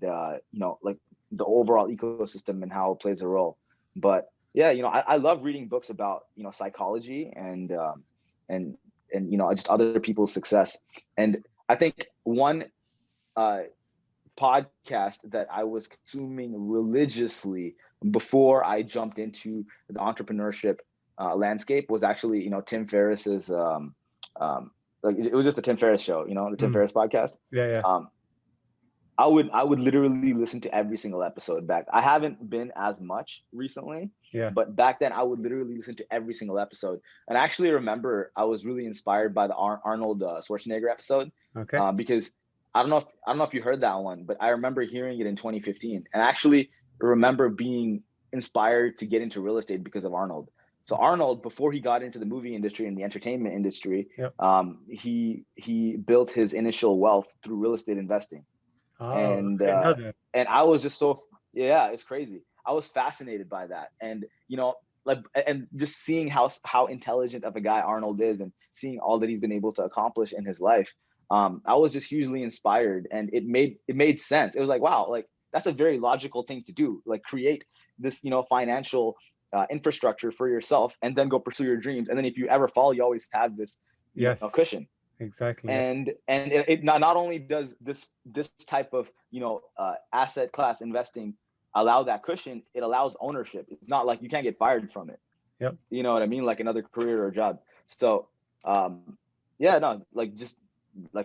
like the overall ecosystem and how it plays a role. But yeah, I love reading books about, psychology and just other people's success. And I think one podcast that I was consuming religiously before I jumped into the entrepreneurship landscape was actually, Tim Ferriss's like it was just the Tim Ferriss show, the Tim Ferriss podcast. Yeah. I would literally listen to every single episode back. I haven't been as much recently, but back then I would literally listen to every single episode. And I actually remember I was really inspired by the Arnold Schwarzenegger episode. Okay. Because I don't know if you heard that one, but I remember hearing it in 2015, and actually remember being inspired to get into real estate because of Arnold. So Arnold, before he got into the movie industry and the entertainment industry, he built his initial wealth through real estate investing. And I was just it's crazy. I was fascinated by that, and and just seeing how intelligent of a guy Arnold is, and seeing all that he's been able to accomplish in his life. I was just hugely inspired, and it made sense. It was like, wow, like that's a very logical thing to do. Like create this financial infrastructure for yourself, and then go pursue your dreams. And then if you ever fall, you always have this cushion. Exactly. And it not only does this type of asset class investing allow that cushion, it allows ownership. It's not like you can't get fired from it. Yep. You know what I mean? Like another career or job. So like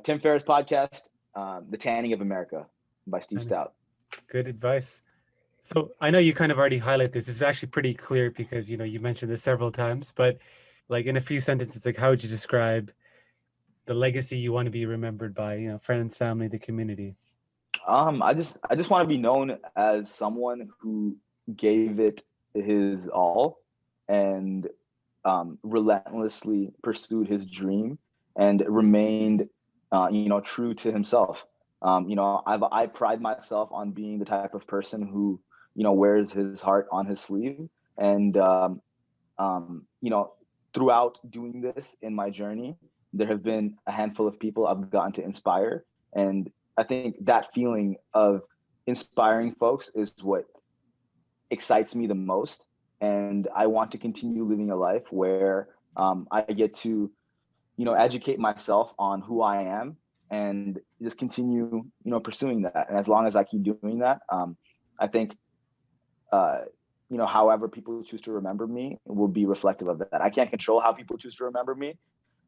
Tim Ferriss podcast, The Tanning of America by Steve Stout. Good advice. So I know you kind of already highlight this. It's actually pretty clear because you mentioned this several times, but like in a few sentences, like how would you describe the legacy you want to be remembered by, friends, family, the community? I just want to be known as someone who gave it his all and relentlessly pursued his dream and remained true to himself. I pride myself on being the type of person who wears his heart on his sleeve, and throughout doing this in my journey, there have been a handful of people I've gotten to inspire. And I think that feeling of inspiring folks is what excites me the most. And I want to continue living a life where I get to, educate myself on who I am and just continue, pursuing that. And as long as I keep doing that, I think, however people choose to remember me will be reflective of that. I can't control how people choose to remember me.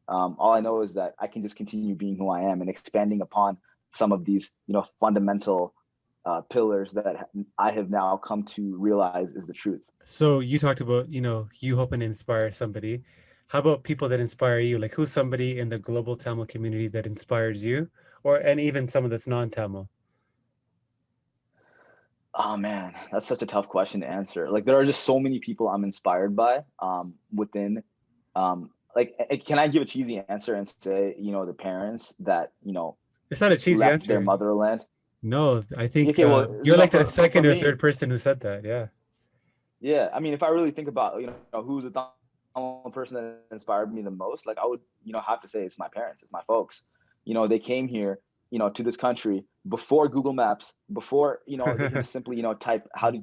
All I know is that I can just continue being who I am and expanding upon some of these, fundamental pillars that I have now come to realize is the truth. So you talked about, you hoping to inspire somebody. How about people that inspire you? Like who's somebody in the global Tamil community that inspires you, and even someone that's non-Tamil? Oh man, that's such a tough question to answer. Like there are just so many people I'm inspired by within can I give a cheesy answer and say, the parents that, It's not a cheesy left their answer. motherland? No, I think Okay, well, you're like the for second or me, third person who said that. Yeah. yeah, I mean, if I really think about, who's the person that inspired me the most, like I would, have to say it's my parents, it's my folks. They came here, to this country before Google Maps, before, they can just simply, type how to,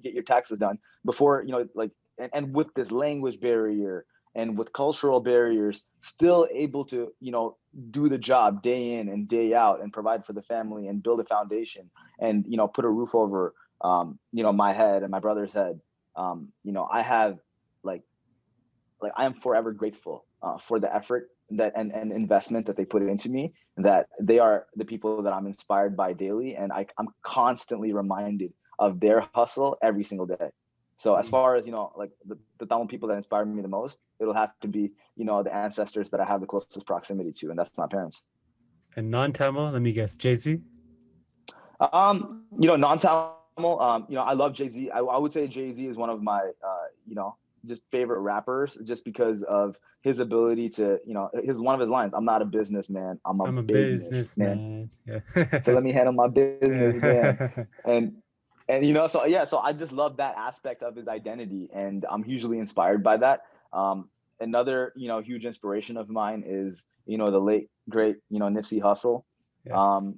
get your taxes done before, and with this language barrier and with cultural barriers, still able to, do the job day in and day out and provide for the family and build a foundation and, put a roof over my head and my brother's head. I have like I am forever grateful for the effort that and investment that they put into me, that they are the people that I'm inspired by daily. And I'm constantly reminded of their hustle every single day. So as far as, the Tamil people that inspire me the most, it'll have to be, the ancestors that I have the closest proximity to, and that's my parents. And non-Tamil, let me guess, Jay-Z? Non-Tamil, I love Jay-Z. I would say Jay-Z is one of my, just favorite rappers, just because of his ability to, one of his lines, "I'm not a businessman, I'm a businessman. Yeah. So let me handle my business, man." Yeah. And so I just love that aspect of his identity, and I'm hugely inspired by that. Another, huge inspiration of mine is, the late great, Nipsey Hussle. Yes.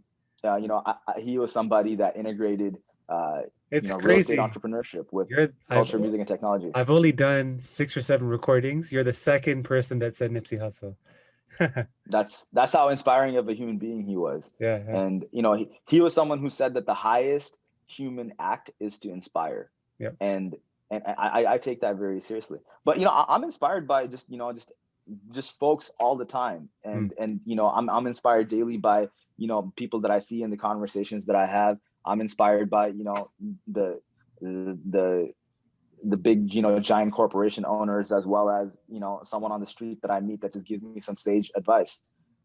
He was somebody that integrated, It's real estate crazy. entrepreneurship with culture, music, and technology. I've only done 6 or 7 recordings. You're the second person that said Nipsey Hussle. That's how inspiring of a human being he was. Yeah. And he was someone who said that the highest human act is to inspire. Yeah. And I take that very seriously. But I'm inspired by just folks all the time. And I'm inspired daily by people that I see in the conversations that I have. I'm inspired by the big giant corporation owners, as well as someone on the street that I meet that just gives me some sage advice.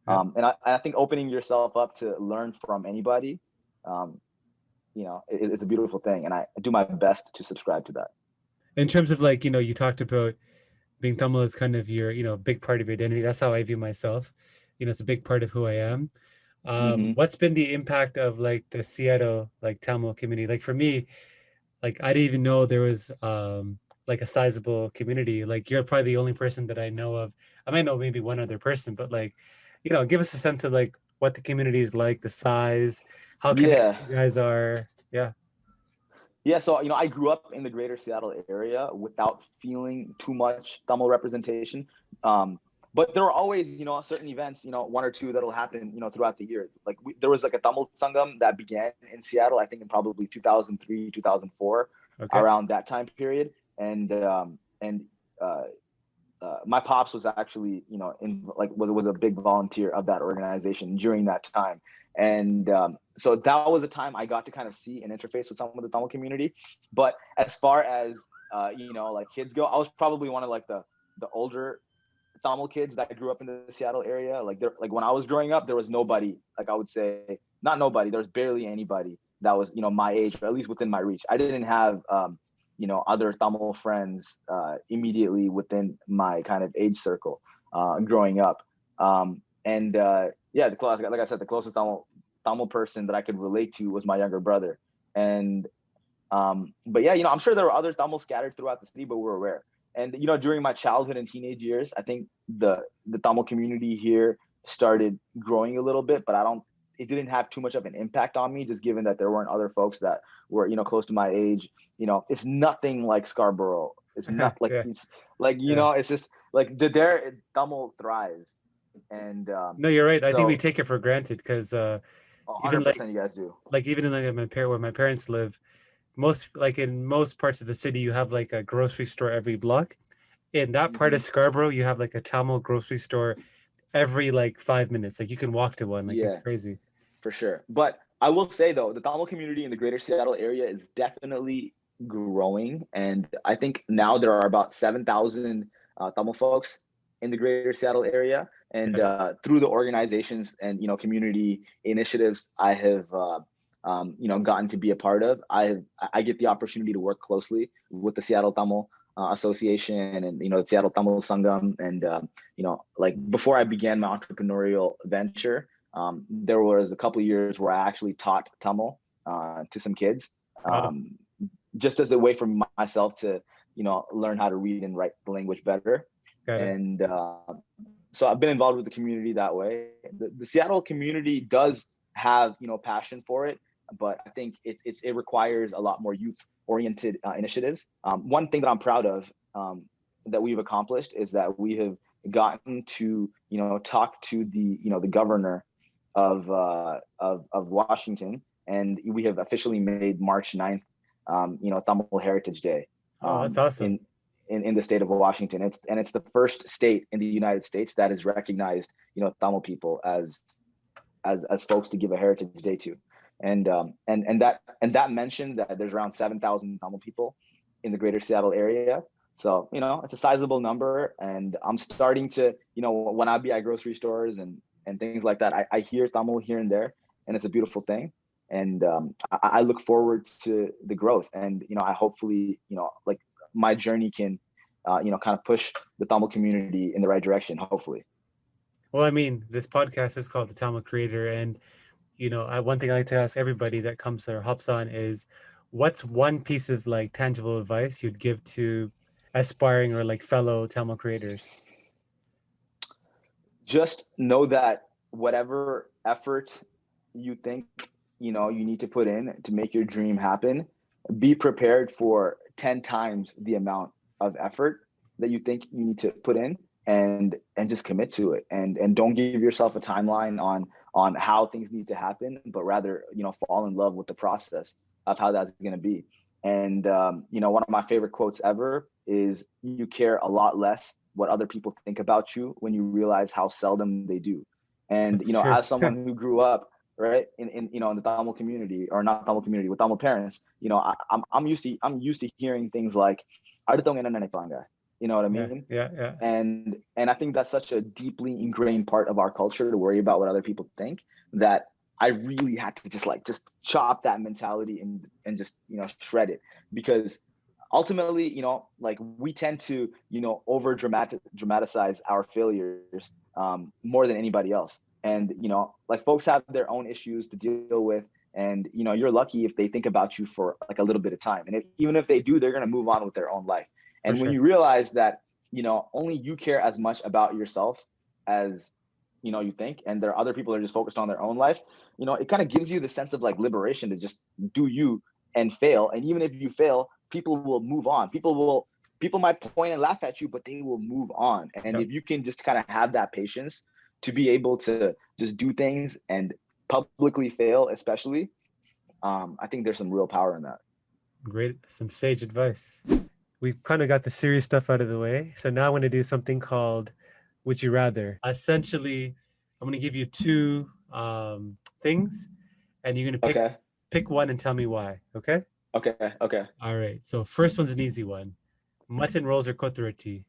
Yeah. And I think opening yourself up to learn from anybody, it's a beautiful thing, and I do my best to subscribe to that. In terms of you talked about being Tamil is kind of your big part of your identity. That's how I view myself. It's a big part of who I am. What's been the impact of the Seattle Tamil community? Like for me, I didn't even know there was a sizable community. You're probably the only person that I know of. I might know maybe one other person, but give us a sense of what the community is like, the size, how connected you guys are. Yeah, so I grew up in the greater Seattle area without feeling too much Tamil representation. But there were always, certain events, 1 or 2 that'll happen, throughout the year. There was a Tamil Sangam that began in Seattle, I think in probably 2003, 2004, around that time period. And my pops was actually, was a big volunteer of that organization during that time. And so that was a time I got to kind of see and interface with some of the Tamil community. But as far as, kids go, I was probably one of the older Tamil kids that grew up in the Seattle area. When I was growing up, there was nobody, I would say, not nobody, there was barely anybody that was, my age, or at least within my reach. I didn't have, other Tamil friends immediately within my kind of age circle growing up. Like I said, the closest Tamil person that I could relate to was my younger brother. And but yeah, I'm sure there were other Tamils scattered throughout the city, but we're aware. And during my childhood and teenage years, I think the Tamil community here started growing a little bit, but it didn't have too much of an impact on me, just given that there weren't other folks that were close to my age. It's nothing like Scarborough. It's not like Yeah. it's like it's just like there Tamil thrives. And No, you're right. I think we so take it for granted because even 100% you guys do. like even in like where my parents live, in most parts of the city, you have like a grocery store every block. In that part of Scarborough, you have like a Tamil grocery store every like 5 minutes. Like you can walk to one. Like it's Yeah, crazy. for sure. But I will say though, the Tamil community in the greater Seattle area is definitely growing, and I think now there are about 7,000 Tamil folks in the greater Seattle area. And Yeah. through the organizations and community initiatives I have gotten to be a part of, I get the opportunity to work closely with the Seattle Tamil Association and the Seattle Tamil Sangam. And like before I began my entrepreneurial venture, there was a couple of years where I actually taught Tamil to some kids, just as a way for myself to learn how to read and write the language better. And so I've been involved with the community that way. The Seattle community does have passion for it, but I think it requires a lot more youth-oriented initiatives. One thing that I'm proud of that we've accomplished is that we have gotten to talk to the governor of Washington, and we have officially made March 9th Tamil Heritage Day. That's awesome. In the state of Washington. It's the first state in the United States that has recognized Tamil people as folks to give a Heritage Day to. And that mentioned that there's around 7,000 Tamil people in the greater Seattle area. So it's a sizable number, and I'm starting to when I be at grocery stores and things like that, I hear Tamil here and there, and it's a beautiful thing. And I look forward to the growth, and I hopefully like my journey can kind of push the Tamil community in the right direction, hopefully. Well, I mean, this podcast is called The Tamil Creator, and one thing I like to ask everybody that comes or hops on is, what's one piece of like tangible advice you'd give to aspiring or like fellow Tamil creators? Just know that whatever effort you think you need to put in to make your dream happen, be prepared for 10 times the amount of effort that you think you need to put in, and just commit to it, and don't give yourself a timeline on how things need to happen, but rather fall in love with the process of how that's going to be. And one of my favorite quotes ever is, you care a lot less what other people think about you when you realize how seldom they do. And as someone who grew up right in the Tamil community, or not Tamil community, with Tamil parents, I'm used to hearing things like "Aduthavanga enna nenaipanga," you know what I mean? Yeah. And I think that's such a deeply ingrained part of our culture, to worry about what other people think, that I really had to just chop that mentality and just shred it, because ultimately like we tend to over dramatize our failures more than anybody else. And like folks have their own issues to deal with, and you're lucky if they think about you for like a little bit of time, and even if they do, they're going to move on with their own life. And when you realize that only you care as much about yourself as you think, and there are other people that are just focused on their own life, it kind of gives you the sense of like liberation to just do you and fail. And even if you fail, people will move on. People might point and laugh at you, but they will move on. And if you can just kind of have that patience to be able to just do things and publicly fail, especially, I think there's some real power in that. Great, some sage advice. We've kind of got the serious stuff out of the way, so now I want to do something called Would You Rather. Essentially, I'm going to give you two things, and you're going to pick one and tell me why. Okay. All right, so first one's an easy one. Mutton rolls or kothuroti?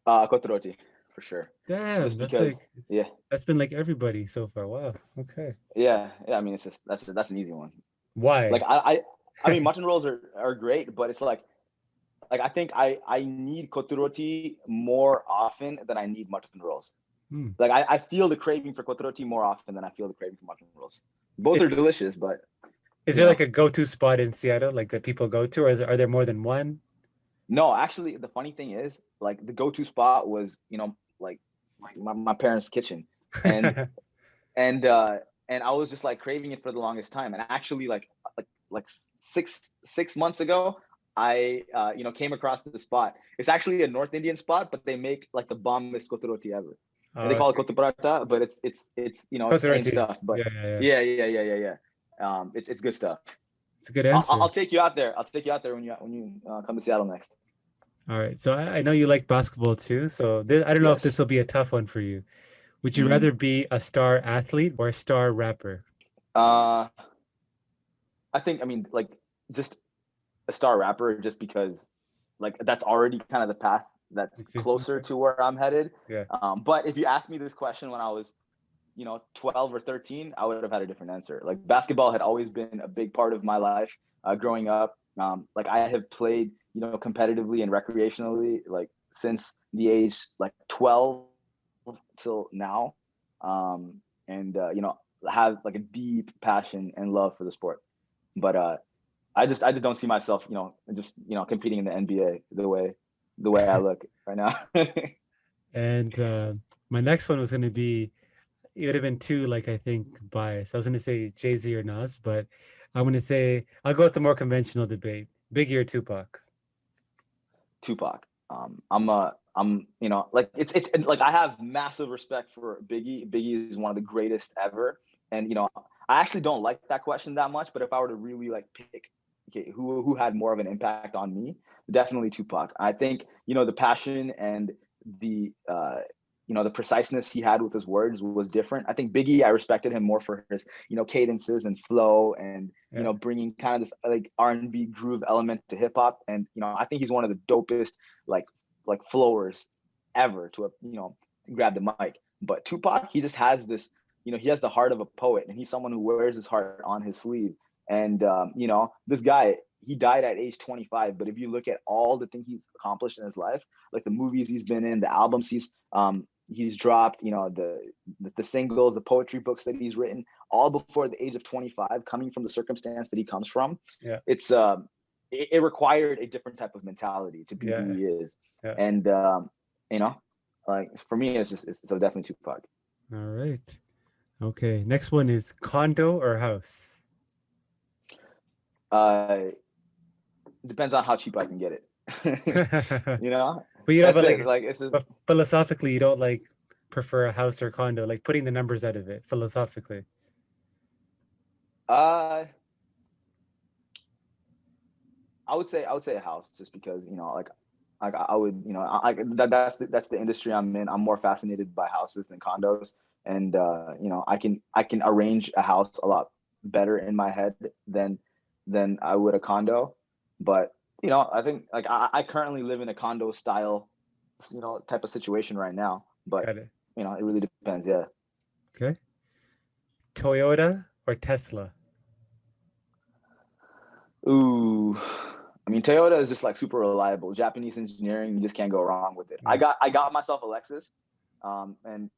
Kothuroti, for sure. Damn, just that's because, like that's been like everybody so far. Wow. Okay. Yeah. I mean, it's just that's an easy one. Why? Like I mean, mutton rolls are great, but it's like I think I need kothuroti more often than I need mutton rolls. Like I feel the craving for kothuroti more often than I feel the craving for mutton rolls. Both are delicious, but is there like a go-to spot in Seattle like that people go to, or are there more than one? No, actually, the funny thing is, like, the go-to spot was, like my parents' kitchen, and and and I was just like craving it for the longest time. And actually, like 6 months ago, I came across the spot. It's actually a North Indian spot, but they make like the bombest kotu roti ever. And they call it Okay. kotu paratha, but it's It's it's the same roti. stuff. But Yeah, yeah, yeah. yeah. It's good stuff. It's a good I'll answer. take you out there. I'll take you out there when you come to Seattle next. All right. So I know you like basketball too. So I don't know if this Yes. will be a tough one for you. Would you Mhm. rather be a star athlete or a star rapper? Uh, I think, I mean, like, just a star rapper, just because like that's already kind of the path that's closer Okay. to where I'm headed. Yeah. But if you asked me this question when I was 12 or 13, I would have had a different answer. Like, basketball had always been a big part of my life growing up. Like, I have played competitively and recreationally, like, since the age like 12 till now. And have like a deep passion and love for the sport. But I just don't see myself, just competing in the NBA the way I look right now. And my next one was going to be, it would have been two, like, I think, biased. I was going to say Jay-Z or Nas, but I'm going to say, I'll go with the more conventional debate. Biggie or Tupac? Tupac. I'm like, it's like, I have massive respect for Biggie. Biggie is one of the greatest ever, and I actually don't like that question that much. But if I were to really like pick, okay, who had more of an impact on me, definitely Tupac. I think the passion and the the preciseness he had with his words was different. I think Biggie, I respected him more for his cadences and flow, and Yeah. bringing kind of this like R&B groove element to hip hop. And I think he's one of the dopest like flowers ever to grab the mic. But Tupac, he just has this, he has the heart of a poet, and he's someone who wears his heart on his sleeve. And this guy, he died at age 25, but if you look at all the things he's accomplished in his life, like the movies he's been in, the albums he's dropped, the singles, the poetry books that he's written, all before the age of 25, coming from the circumstance that he comes from, Yeah. it's it required a different type of mentality to be who Yeah. he is. Yeah. And like, for me, it's so definitely Tupac. All right. Okay. Next one is condo or house? uh Depends on how cheap I can get it. But you know you don't, that's but it. like, Like, it's just but philosophically, you don't like prefer a house or condo, like putting the numbers out of it philosophically. uh I would say a house, just because like I would, that's the industry I'm in. I'm more fascinated by houses than condos. And I can arrange a house a lot better in my head than I would a condo. But I think, like, I currently live in a condo style type of situation right now. But Got it. it really depends. Yeah. Okay. Toyota or Tesla? Ooh, I mean, Toyota is just like super reliable. Japanese engineering, you just can't go wrong with it. I Yeah. got myself a Lexus, and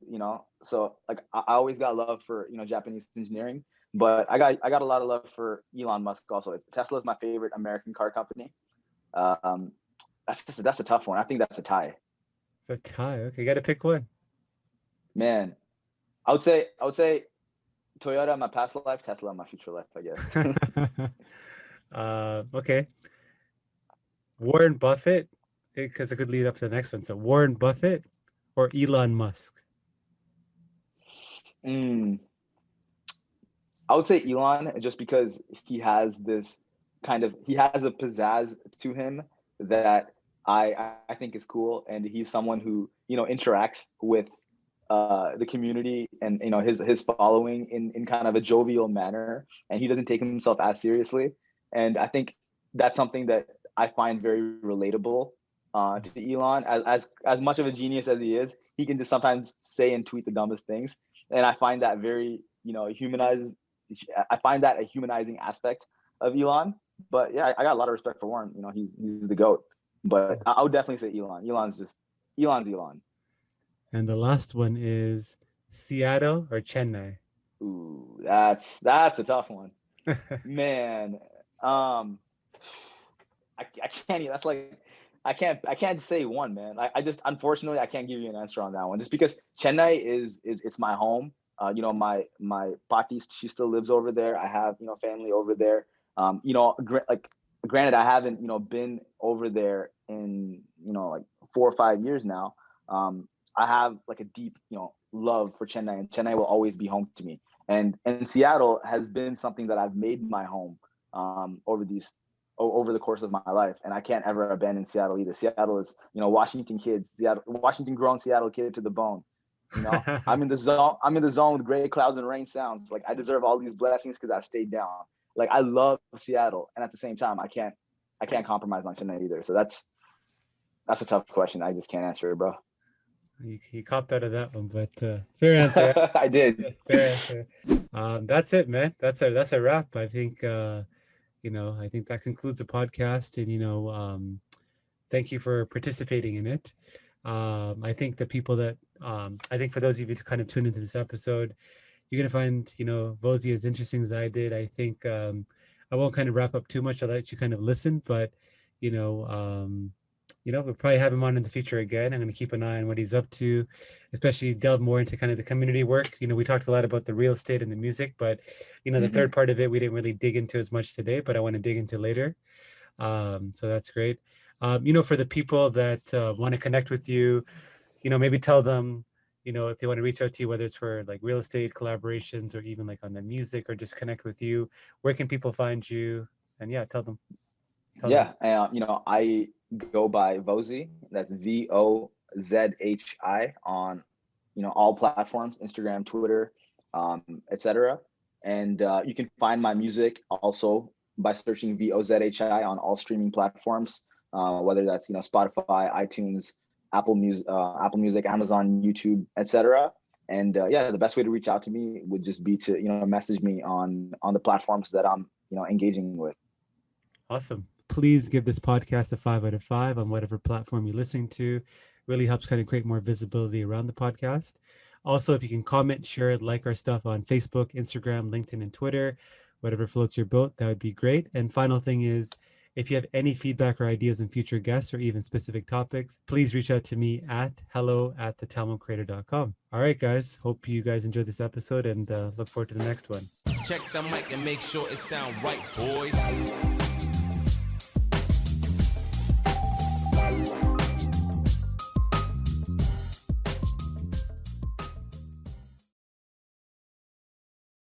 so like I always got love for Japanese engineering, but I got a lot of love for Elon Musk also. Tesla is my favorite American car company. Um, that's a tough one. I think that's a tie, It's a tie. Okay, you got to pick one. man. I would say Toyota in my past life, Tesla in my future life, I guess. Okay. Warren Buffett, because it could lead up to the next one. So Warren Buffett or Elon Musk? Mm, I would say Elon, just because he has a pizzazz to him that I think is cool. And he's someone who interacts with the community and his following in kind of a jovial manner, and he doesn't take himself as seriously. And I think that's something that I find very relatable to Elon. As much of a genius as he is, he can just sometimes say and tweet the dumbest things, and I find that very humanized. I find that a humanizing aspect of Elon. But yeah, I got a lot of respect for Warren. He's the goat. But I would definitely say Elon. Elon's Elon. And the last one is Seattle or Chennai? Ooh, that's a tough one, man. I can't even. That's like I can't say one, man. I just unfortunately I can't give you an answer on that one, just because Chennai is it's my home. You know, my Pati, she still lives over there. I have, you know, family over there. You know, like granted, I haven't, you know, been over there in, you know, like 4 or 5 years now. I have like a deep, you know, love for Chennai, and Chennai will always be home to me. And Seattle has been something that I've made my home over the course of my life, and I can't ever abandon Seattle either. Seattle is, you know, Washington kids, Washington grown Seattle kid to the bone. You know, I'm in the zone. I'm in the zone with gray clouds and rain sounds. Like I deserve all these blessings because I stayed down. Like I love Seattle, and at the same time, I can't compromise on Chennai either. So that's a tough question. I just can't answer it, bro. You copped out of that one, but fair answer. I did. Fair answer. That's it, man. That's a wrap. I think you know, I think that concludes the podcast, and you know, thank you for participating in it. I think the people that I think for those of you to kind of tune into this episode, you're gonna find, you know, Vozhi as interesting as I did. I think I won't kind of wrap up too much. I'll let you kind of listen, but you know, we'll probably have him on in the future again. I'm going to keep an eye on what he's up to, especially delve more into kind of the community work. You know, we talked a lot about the real estate and the music, but you know, the third part of it we didn't really dig into as much today, but I want to dig into later. So that's great. You know, for the people that want to connect with you, you know, maybe tell them, you know, if they want to reach out to you, whether it's for like real estate collaborations or even like on the music, or just connect with you, where can people find you? And yeah, tell them. Yeah, you know, I go by Vozhi. That's Vozhi on, you know, all platforms: Instagram, Twitter, etc. And you can find my music also by searching Vozhi on all streaming platforms, whether that's, you know, Spotify, iTunes, Apple Music, Amazon, YouTube, etc. And yeah, the best way to reach out to me would just be to, you know, message me on the platforms that I'm, you know, engaging with. Awesome. Please give this podcast a 5 out of 5 on whatever platform you're listening to. Really helps kind of create more visibility around the podcast. Also, if you can comment, share, like our stuff on Facebook, Instagram, LinkedIn, and Twitter, whatever floats your boat, that would be great. And final thing is, if you have any feedback or ideas on future guests or even specific topics, please reach out to me at hello@thetalmudcreator.com. All right, guys. Hope you guys enjoyed this episode, and look forward to the next one. Check the mic and make sure it sound right, boys.